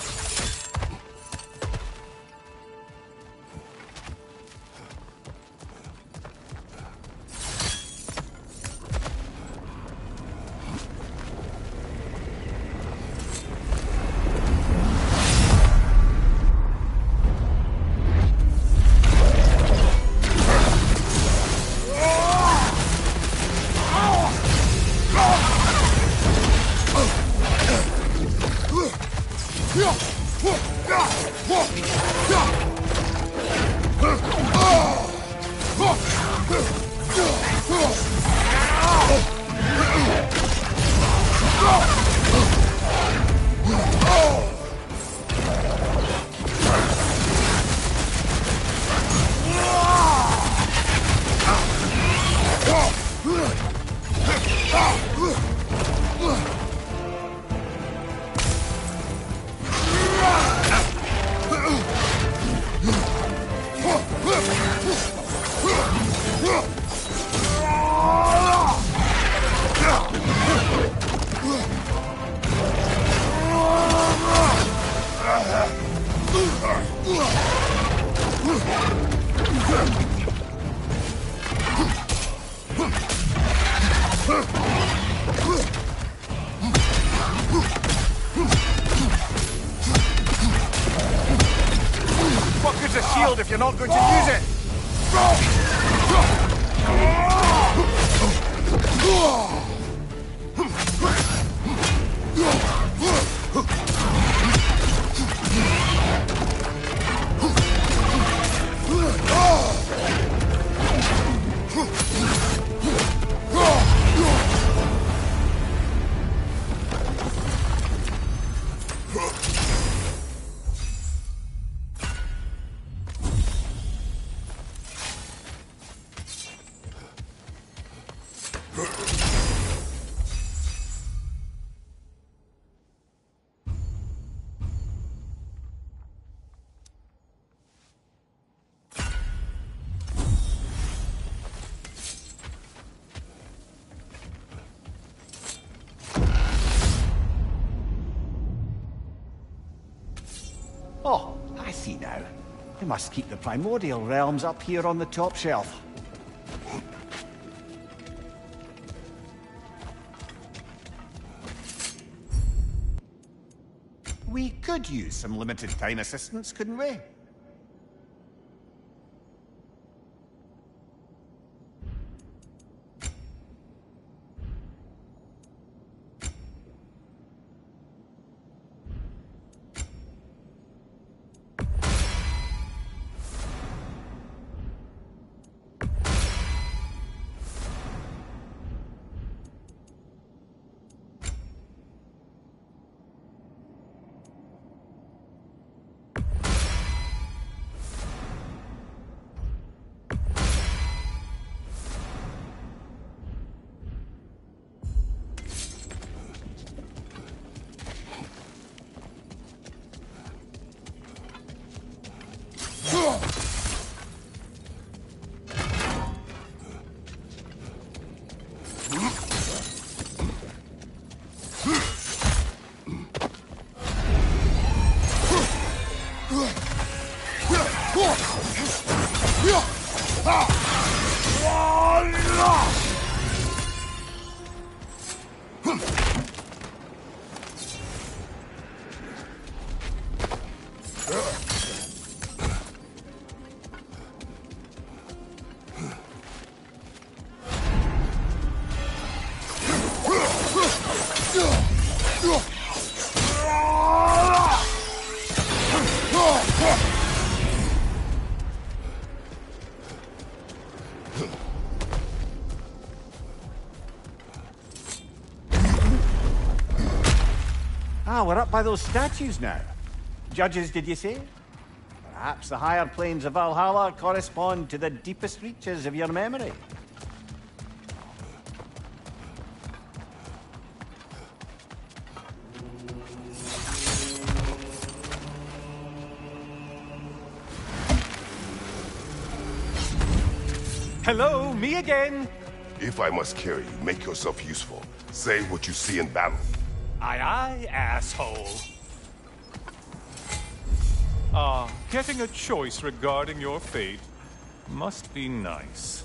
What good's a shield if you're not going to use it? Oh, I see now. They must keep the primordial realms up here on the top shelf. We could use some limited time assistance, couldn't we? Ah, we're up by those statues now. Judges, did you say? Perhaps the higher planes of Valhalla correspond to the deepest reaches of your memory. Hello, me again. If I must carry you, make yourself useful. Say what you see in battle. Aye, aye, asshole. Getting a choice regarding your fate must be nice.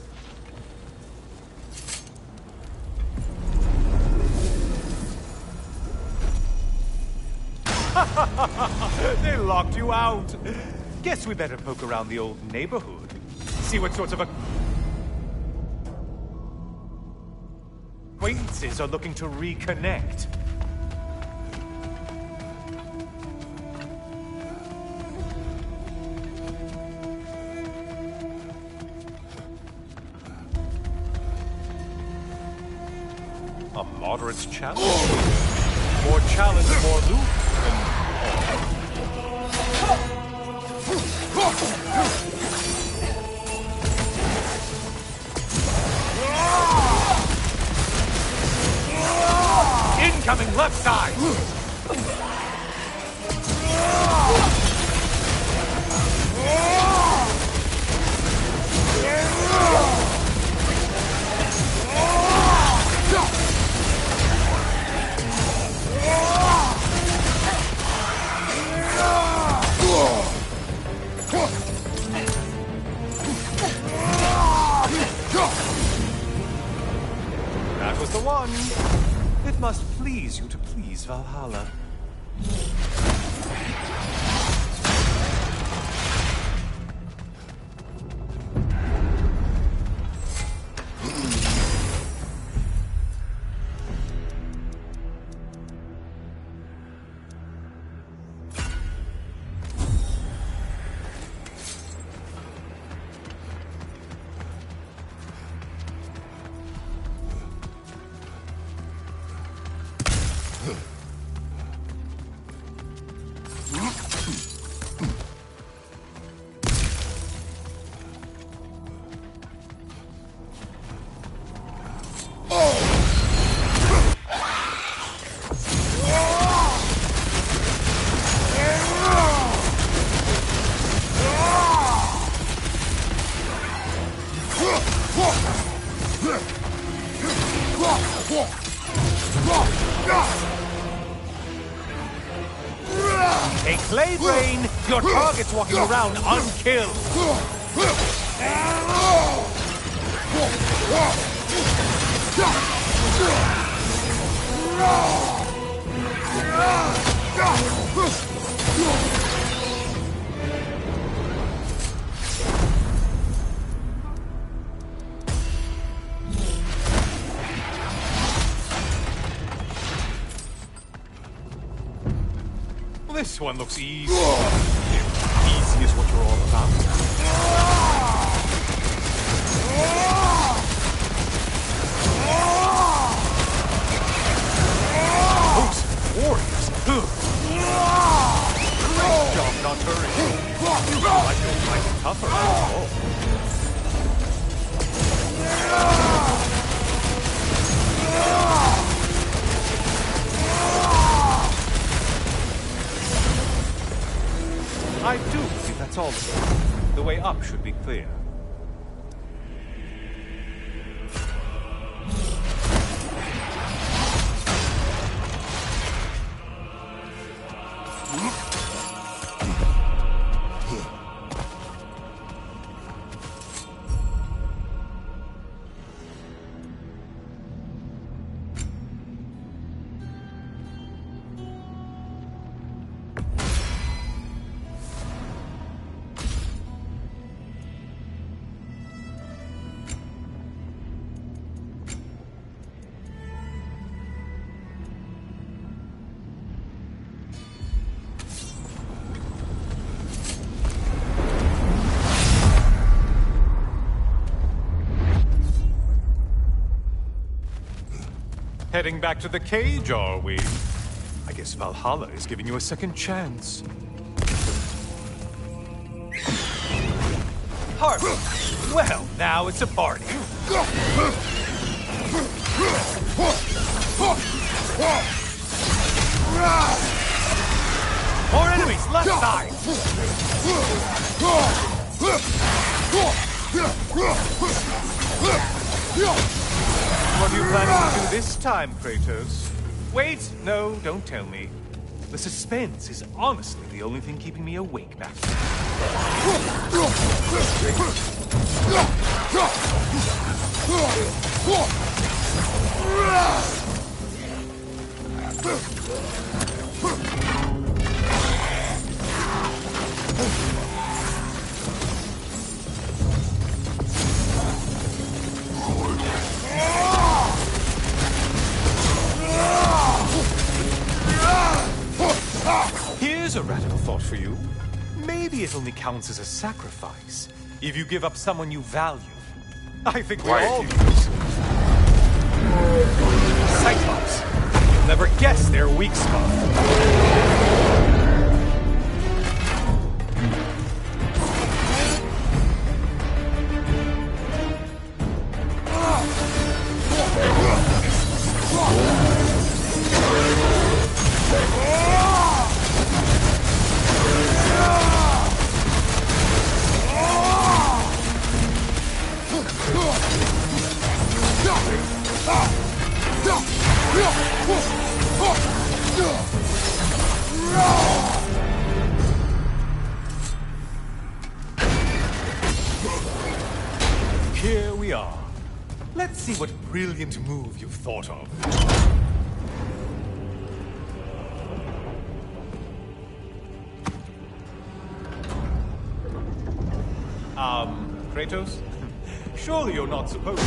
They locked you out. Guess we better poke around the old neighborhood. See what sorts of acquaintances are looking to reconnect. or its challenge. More challenge, more loot. Incoming left side! That was the one. It must please you to please Valhalla. A clay brain, your target's walking around unkilled. This one looks easy. Easy is what you're all about. Those warriors. Great job not hurrying. I feel fighting tougher after all. I do believe that's all of it. The way up should be clear. Heading back to the cage, are we? I guess Valhalla is giving you a second chance. Harvey! Well, now it's a party. More enemies, left side! What are you planning to do this time, Kratos? Wait, no, don't tell me. The suspense is honestly the only thing keeping me awake, Master. Here's a radical thought for you. Maybe it only counts as a sacrifice if you give up someone you value. I think we all use. Cyclops. You'll never guess their weak spot. Here we are. Let's see what brilliant move you've thought of. Kratos? Surely you're not supposed to.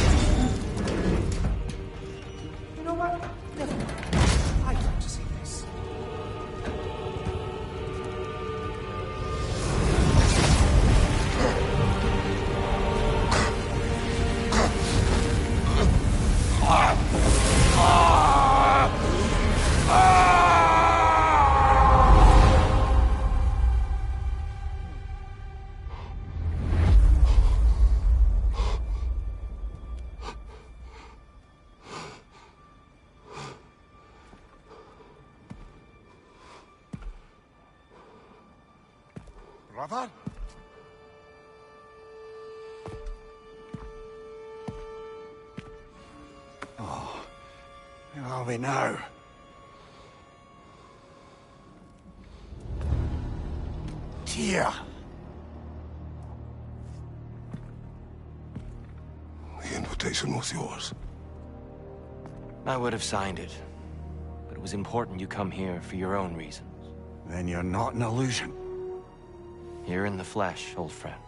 You know what? Never mind. I'd like to see this. Brother? Oh, where are we now? Tyr! The invitation was yours. I would have signed it, but it was important you come here for your own reasons. Then you're not an illusion. Here in the flesh, old friend.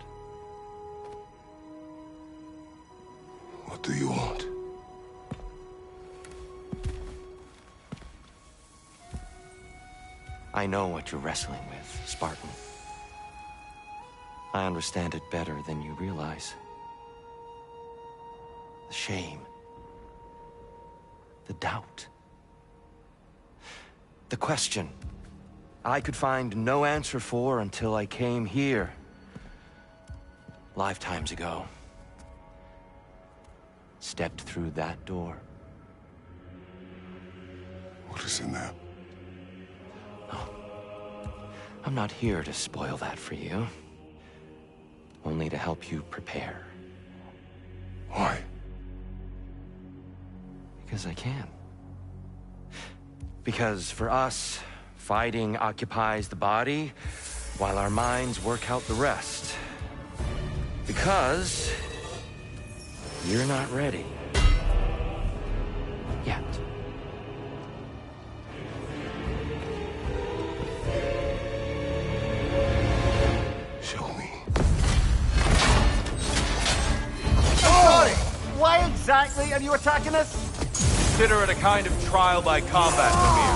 What do you want? I know what you're wrestling with, Spartan. I understand it better than you realize. The shame. The doubt. The question I could find no answer for until I came here. Lifetimes ago. Stepped through that door. What is in there? I'm not here to spoil that for you. Only to help you prepare. Why? Because I can. Because for us, fighting occupies the body, while our minds work out the rest. Because you're not ready. Yet. Show me. Sorry! Why exactly are you attacking us? Consider it a kind of trial by combat, Mimir.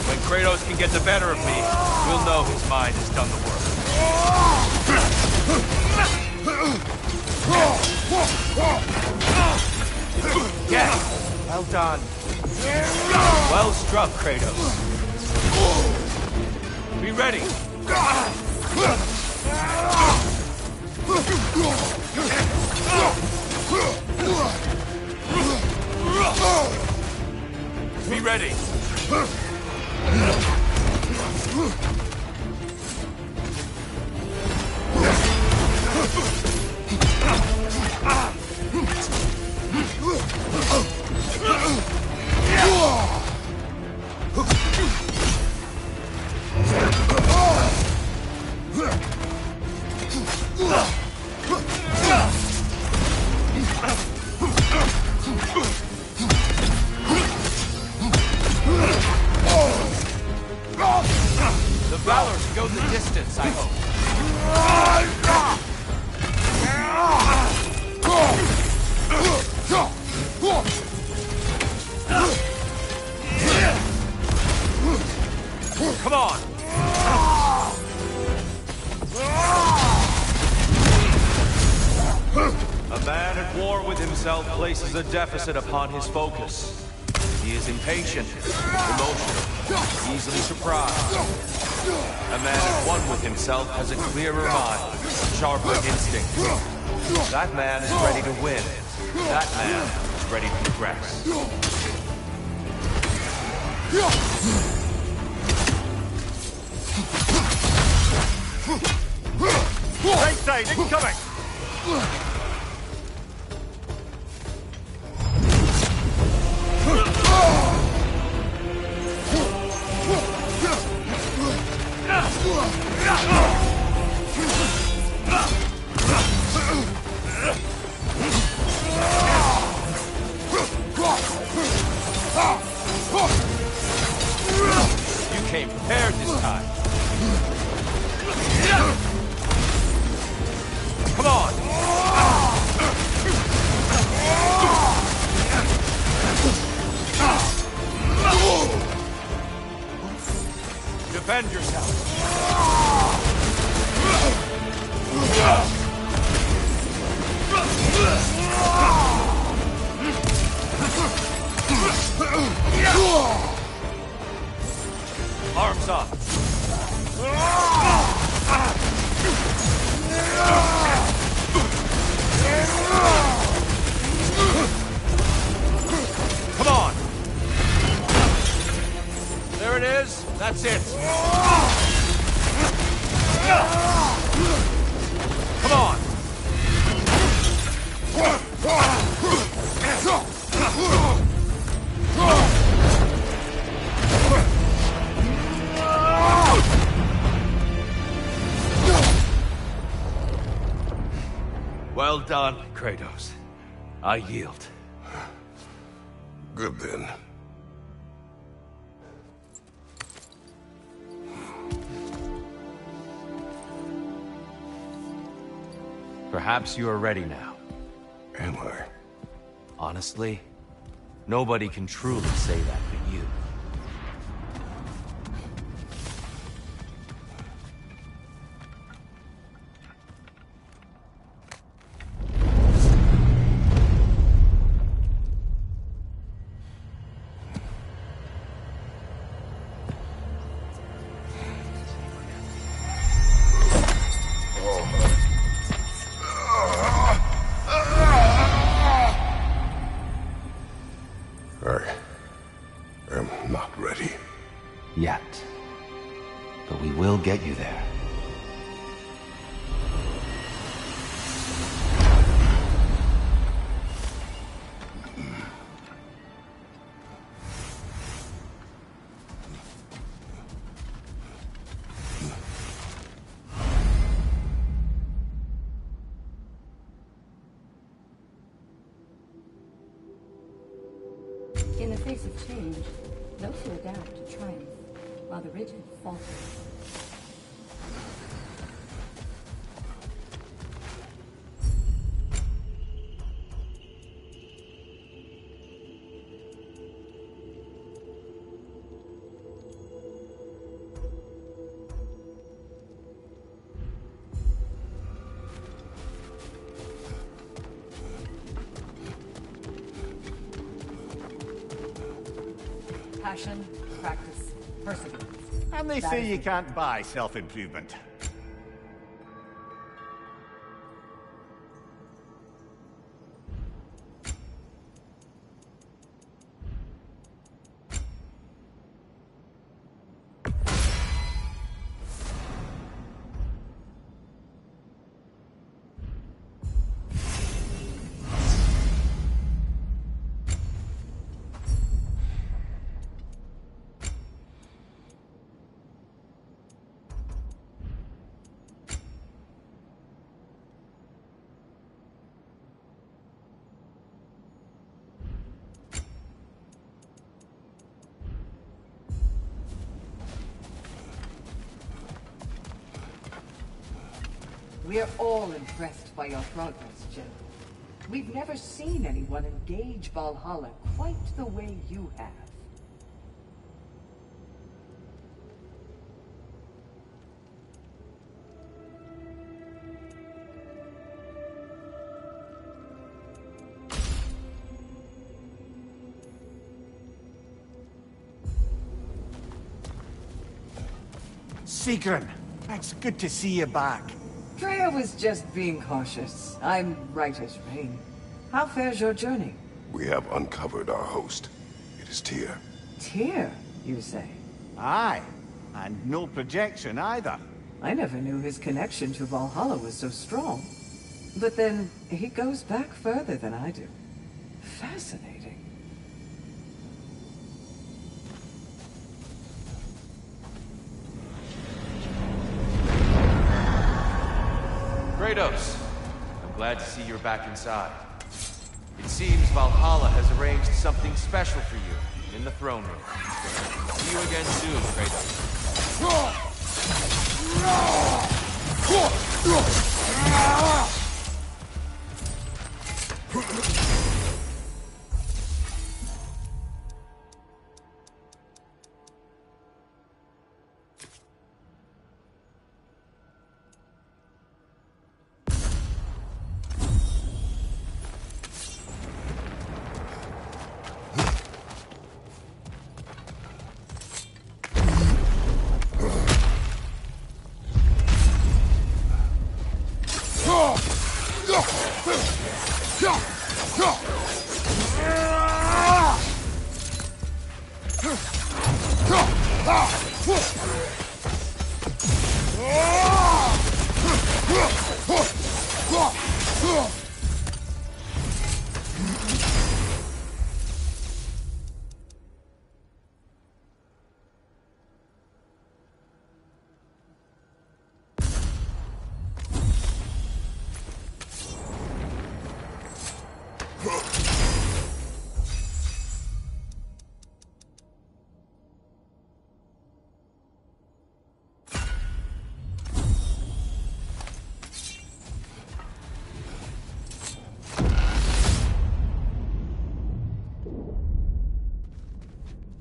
When Kratos can get the better of me, we'll know his mind has done the work. Yes! Well done. Well struck, Kratos. Be ready. Be ready. The valor should go the distance, I hope. Come on! A man at war with himself places a deficit upon his focus. He is impatient, emotional, easily surprised. A man at one with himself has a clearer mind, sharper instincts. That man is ready to win. That man is ready to progress. Right side, incoming! You came prepared this time. Come on! Defend yourself. Arms up. Come on. There it is. That's it. Come on. Well done, Kratos. I yield. Good then. Perhaps you are ready now. Am I? Honestly, nobody can truly say that but you. I am not ready. Yet. But we will get you there. In the face of change, those who adapt triumph, while the rigid falter. Passion, practice, perseverance. And they That say is you the- can't buy self-improvement. We're all impressed by your progress, General. We've never seen anyone engage Valhalla quite the way you have. Sigrun, it's good to see you back. Freya was just being cautious. I'm right as rain. How fares your journey? We have uncovered our host. It is Tyr. Tyr, you say? Aye, and no projection either. I never knew his connection to Valhalla was so strong. But then, he goes back further than I do. Fascinating. Kratos, I'm glad to see you're back inside. It seems Valhalla has arranged something special for you in the throne room. See you again soon, Kratos.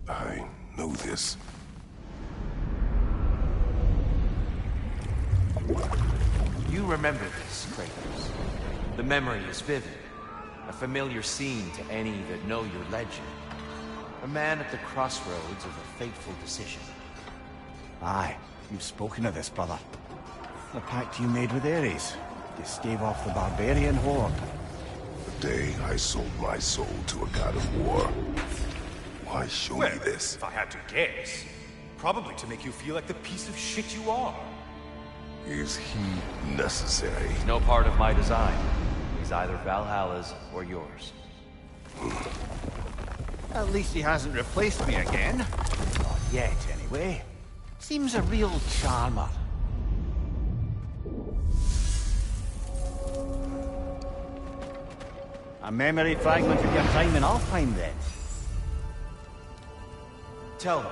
I know this. You remember this, Kratos. The memory is vivid. A familiar scene to any that know your legend. A man at the crossroads of a fateful decision. Aye, you've spoken of this, brother. The pact you made with Ares to stave off the barbarian horde. The day I sold my soul to a god of war. Why show me this? If I had to guess, probably to make you feel like the piece of shit you are. Is he necessary? He's no part of my design. He's either Valhalla's or yours. At least he hasn't replaced me again. Not yet, anyway. Seems a real charmer. A memory fragment of your time in Alfheim, then? Tell me,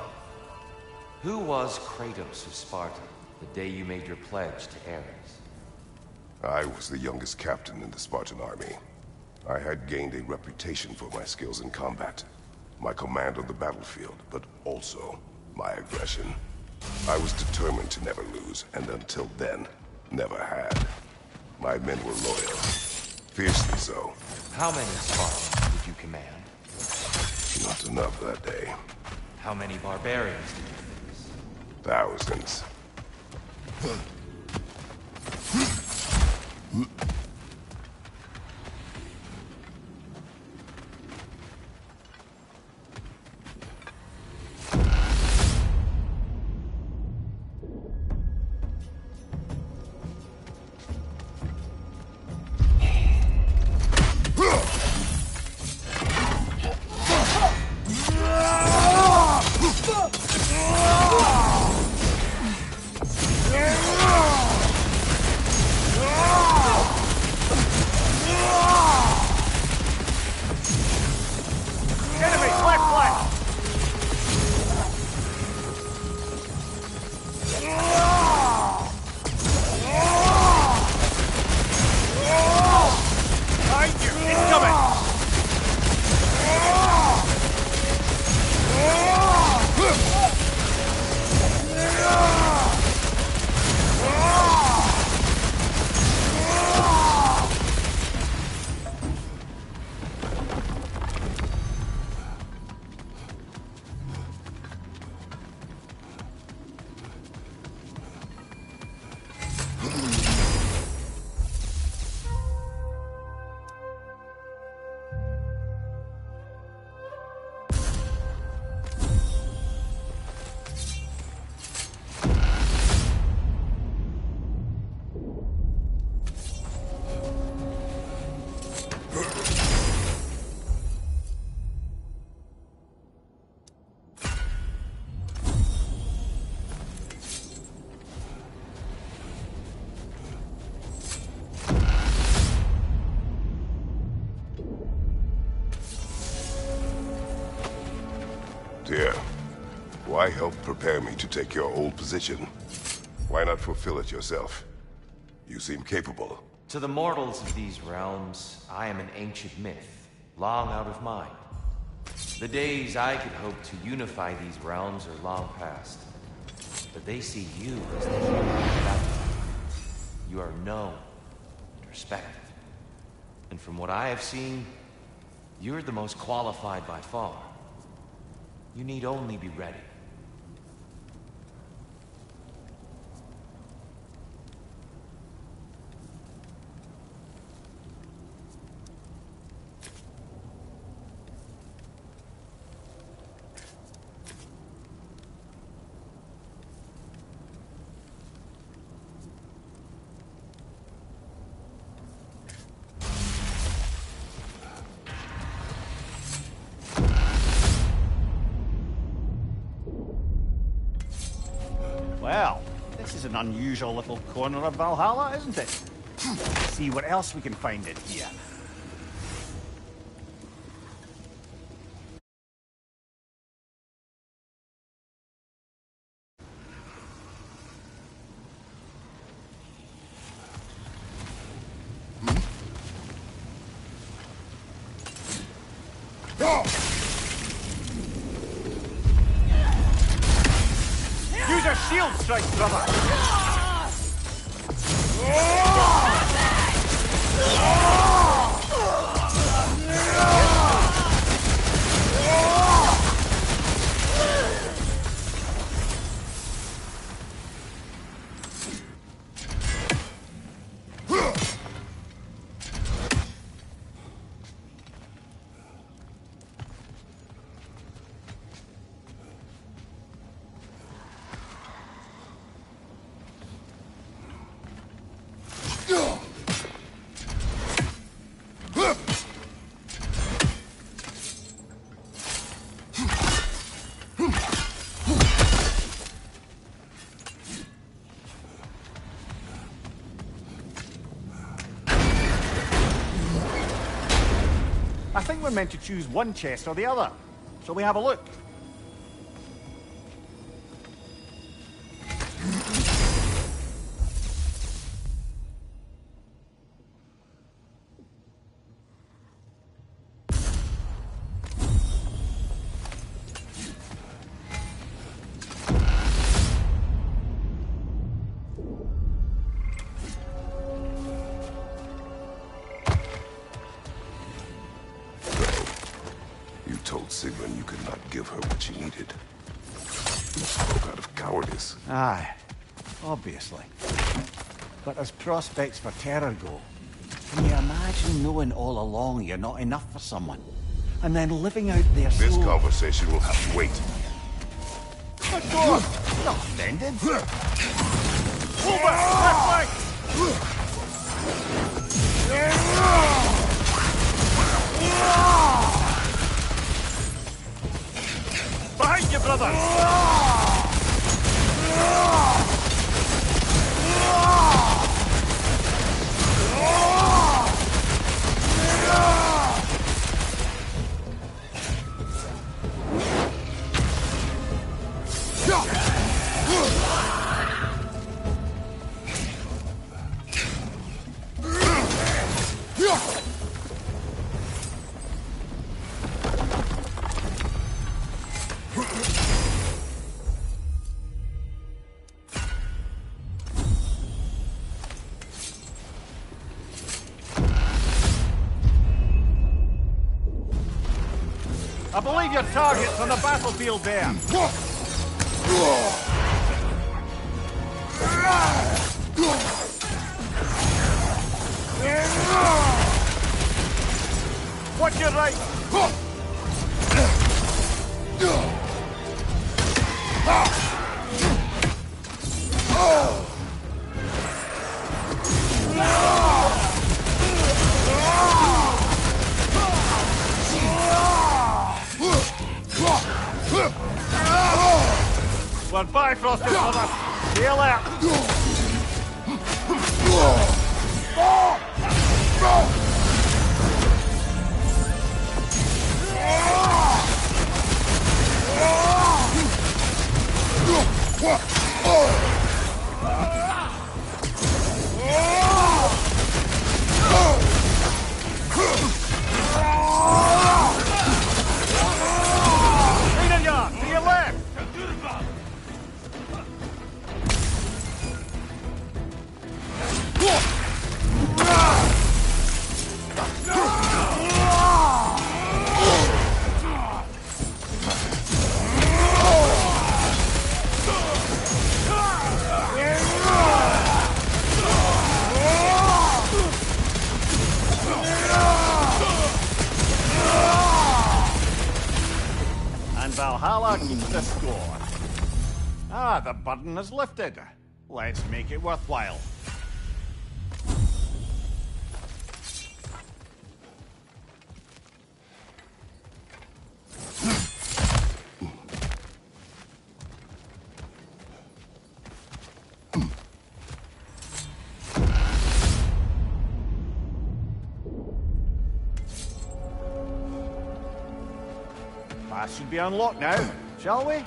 who was Kratos of Sparta the day you made your pledge to Ares? I was the youngest captain in the Spartan army. I had gained a reputation for my skills in combat, my command on the battlefield, but also my aggression. I was determined to never lose, and until then, never had. My men were loyal, fiercely so. How many Spartans did you command? Not enough that day. How many barbarians did you face? Thousands. I helped prepare me to take your old position. Why not fulfill it yourself? You seem capable. To the mortals of these realms, I am an ancient myth, long out of mind. The days I could hope to unify these realms are long past. But they see you as the hero of the battle. You are known and respected. And from what I have seen, you're the most qualified by far. You need only be ready. Well, this is an unusual little corner of Valhalla, isn't it? Let's see what else we can find in here. Use a shield strike, brother! I think we're meant to choose one chest or the other. Shall we have a look? Sigmund, you could not give her what she needed. You spoke out of cowardice. Aye, obviously. But as prospects for terror go, can you imagine knowing all along you're not enough for someone? And then living out their This soul... conversation will have to wait. Of course! Not offended! Pull back! Behind you, brother! I believe your target's on the battlefield there. Watch your right. We're bifrosted, brother. Heal out. To your left! And Valhalla keeps the score. Ah, the burden is lifted. Let's make it worthwhile. Path should be unlocked now, shall we?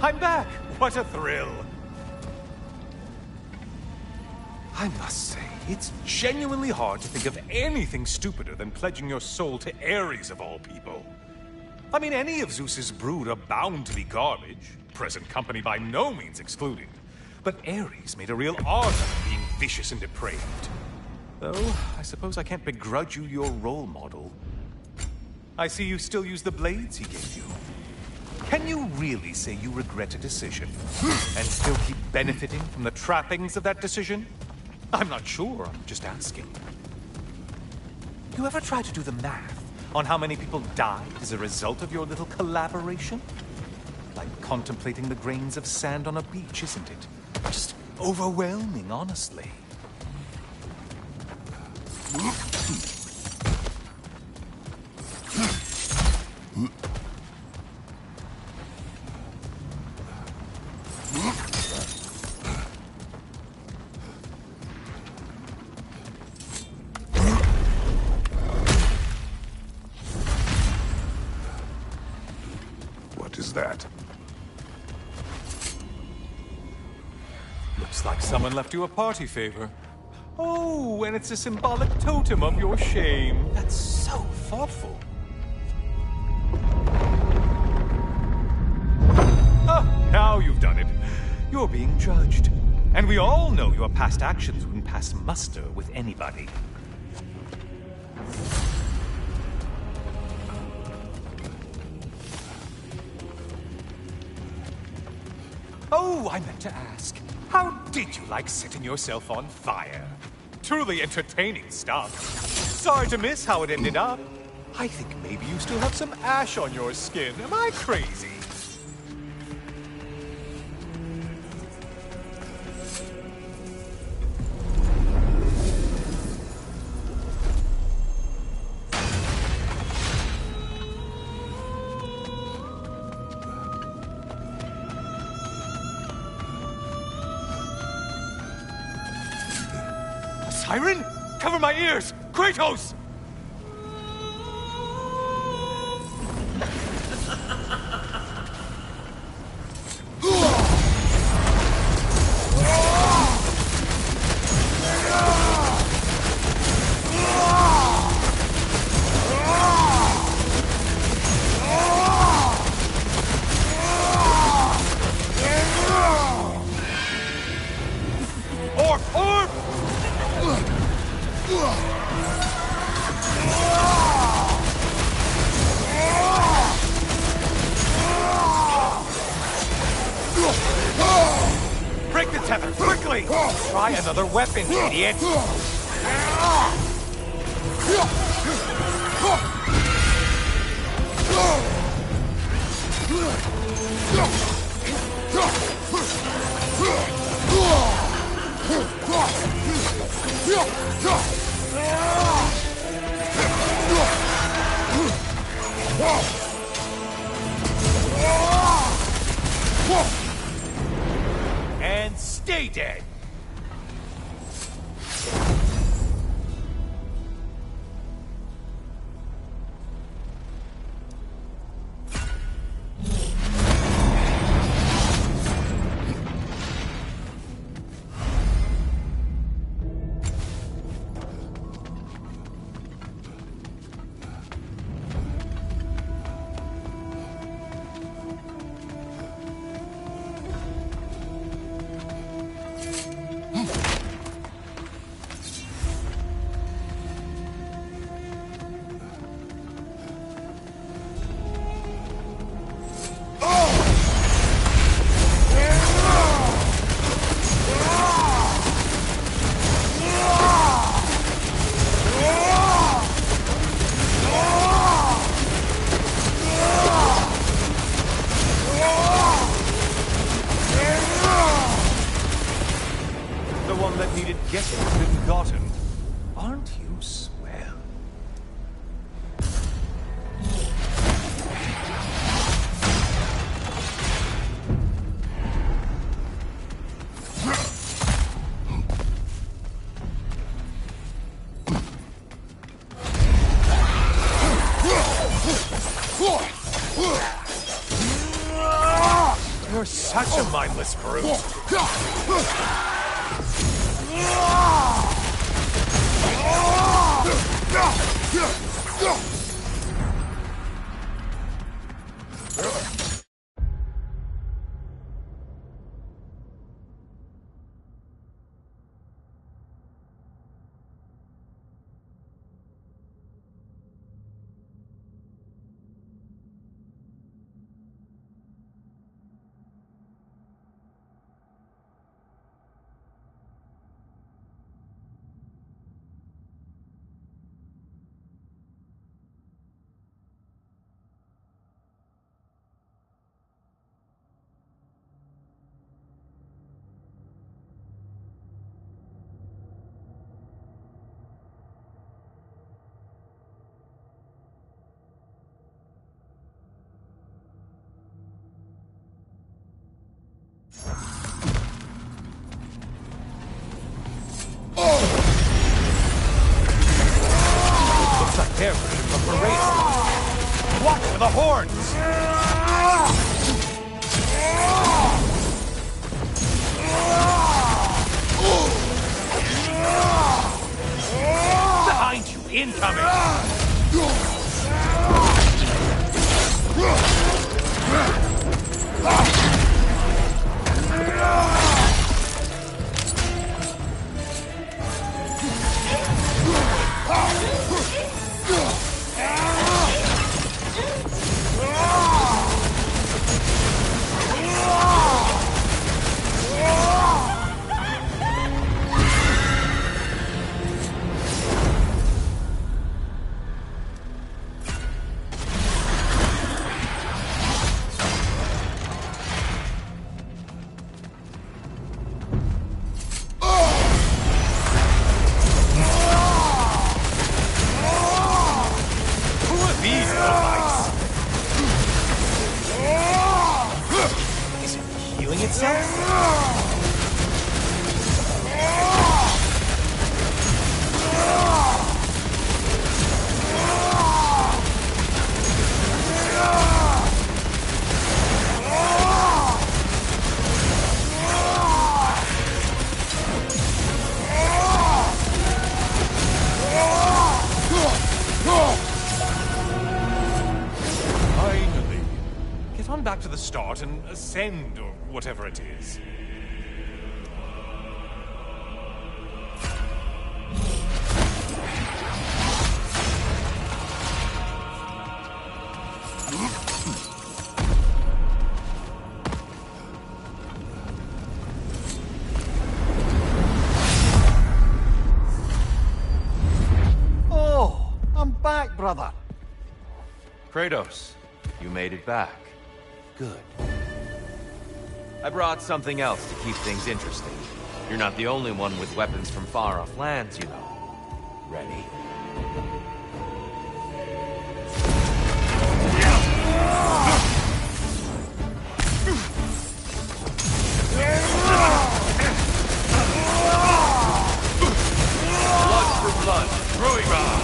I'm back! What a thrill! I must say, it's genuinely hard to think of anything stupider than pledging your soul to Ares of all people. I mean, any of Zeus's brood are bound to be garbage, present company by no means excluded. But Ares made a real art of being vicious and depraved. Though, I suppose I can't begrudge you your role model. I see you still use the blades he gave you. Can you really say you regret a decision, and still keep benefiting from the trappings of that decision? I'm not sure, I'm just asking. You ever try to do the math on how many people died as a result of your little collaboration? Like contemplating the grains of sand on a beach, isn't it? Just overwhelming, honestly. What is that? Looks like someone left you a party favor. Oh, and it's a symbolic totem of your shame. That's so thoughtful. Ah, now you've done it. You're being judged. And we all know your past actions wouldn't pass muster with anybody. Oh, I meant to ask. How did you like setting yourself on fire? Truly entertaining stuff. Sorry to miss how it ended up. I think maybe you still have some ash on your skin. Am I crazy? siren? Cover my ears! Kratos! Break the tether, quickly! Try another weapon, idiot! And stay dead! The one that needed getting has been gotten. Aren't you swell? You're such a mindless brute. Looks like they're ready for parade. Watch for the horns! Behind you, incoming! ascend, or whatever it is. Oh, I'm back, brother. Kratos, you made it back. Good. I brought something else to keep things interesting. You're not the only one with weapons from far-off lands, you know. Ready? Blood for blood, Ragnarok!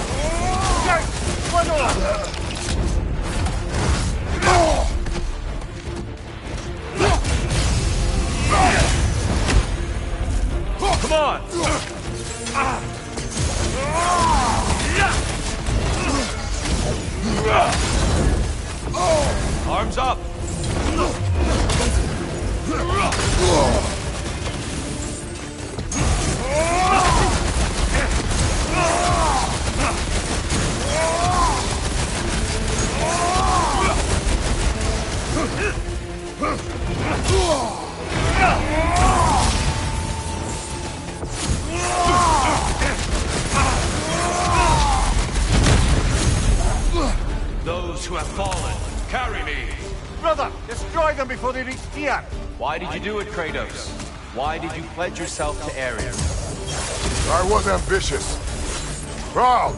Come on! Arms up! Those who have fallen, carry me! Brother, destroy them before they reach here. Why did you do it, Kratos? Why did you pledge yourself to Ares? I was ambitious. Proud.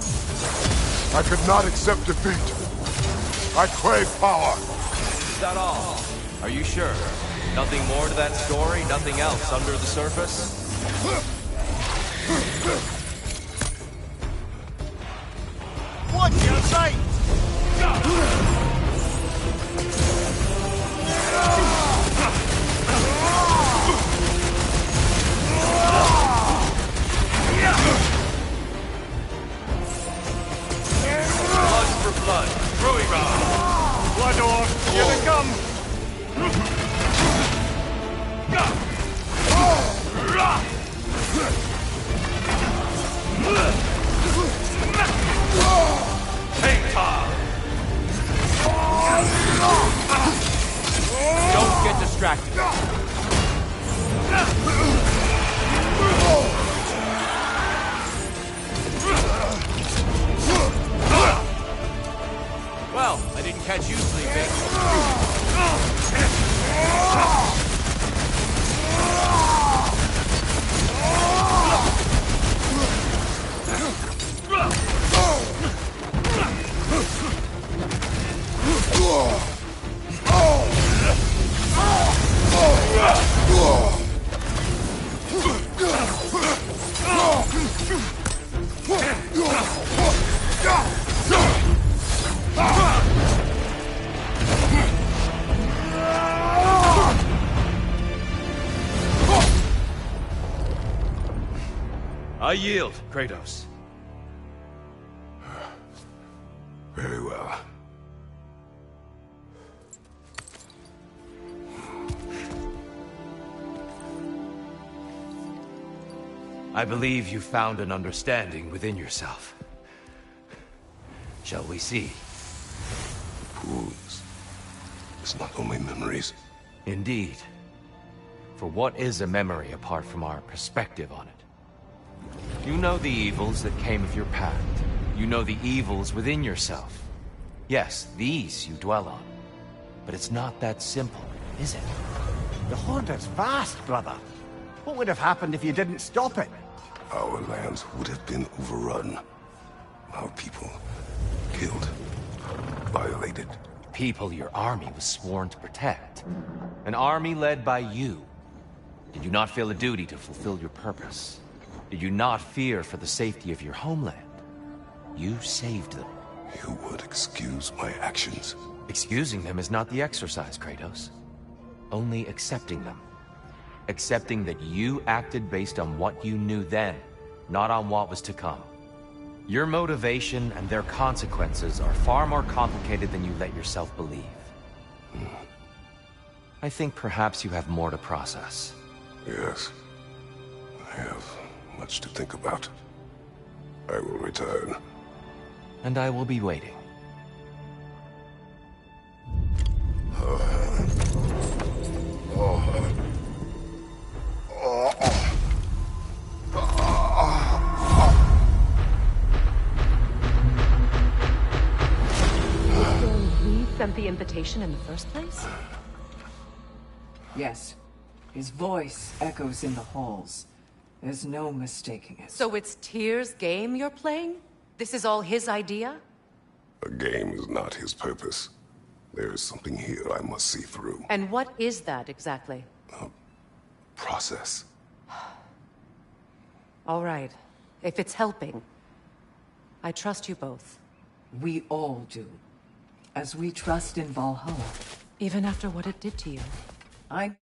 I could not accept defeat. I crave power. Is that all? Are you sure? Nothing more to that story? Nothing else under the surface? Watch your sight! Blood for blood, Ragnarok! Blood orc, here they come! Hang time! Don't get distracted. Well, I didn't catch you sleeping. I yield, Kratos. Very well. I believe you found an understanding within yourself. Shall we see? Wounds. It's not only memories. Indeed. For what is a memory apart from our perspective on it? You know the evils that came of your path. You know the evils within yourself. Yes, these you dwell on. But it's not that simple, is it? The Horde is vast, brother. What would have happened if you didn't stop it? Our lands would have been overrun. Our people killed, violated. People your army was sworn to protect. An army led by you. Did you not feel a duty to fulfill your purpose? Did you not fear for the safety of your homeland? You saved them. You would excuse my actions. Excusing them is not the exercise, Kratos. Only accepting them. Accepting that you acted based on what you knew then, not on what was to come. Your motivation and their consequences are far more complicated than you let yourself believe. I think perhaps you have more to process. Yes. I have much to think about. I will return. And I will be waiting. He sent the invitation in the first place? Yes. His voice echoes in the halls. There's no mistaking it. So it's Tyr's game you're playing? This is all his idea? A game is not his purpose. There is something here I must see through. And what is that exactly? Process. All right. If it's helping, I trust you both. We all do. As we trust in Valhalla. Even after what it did to you. I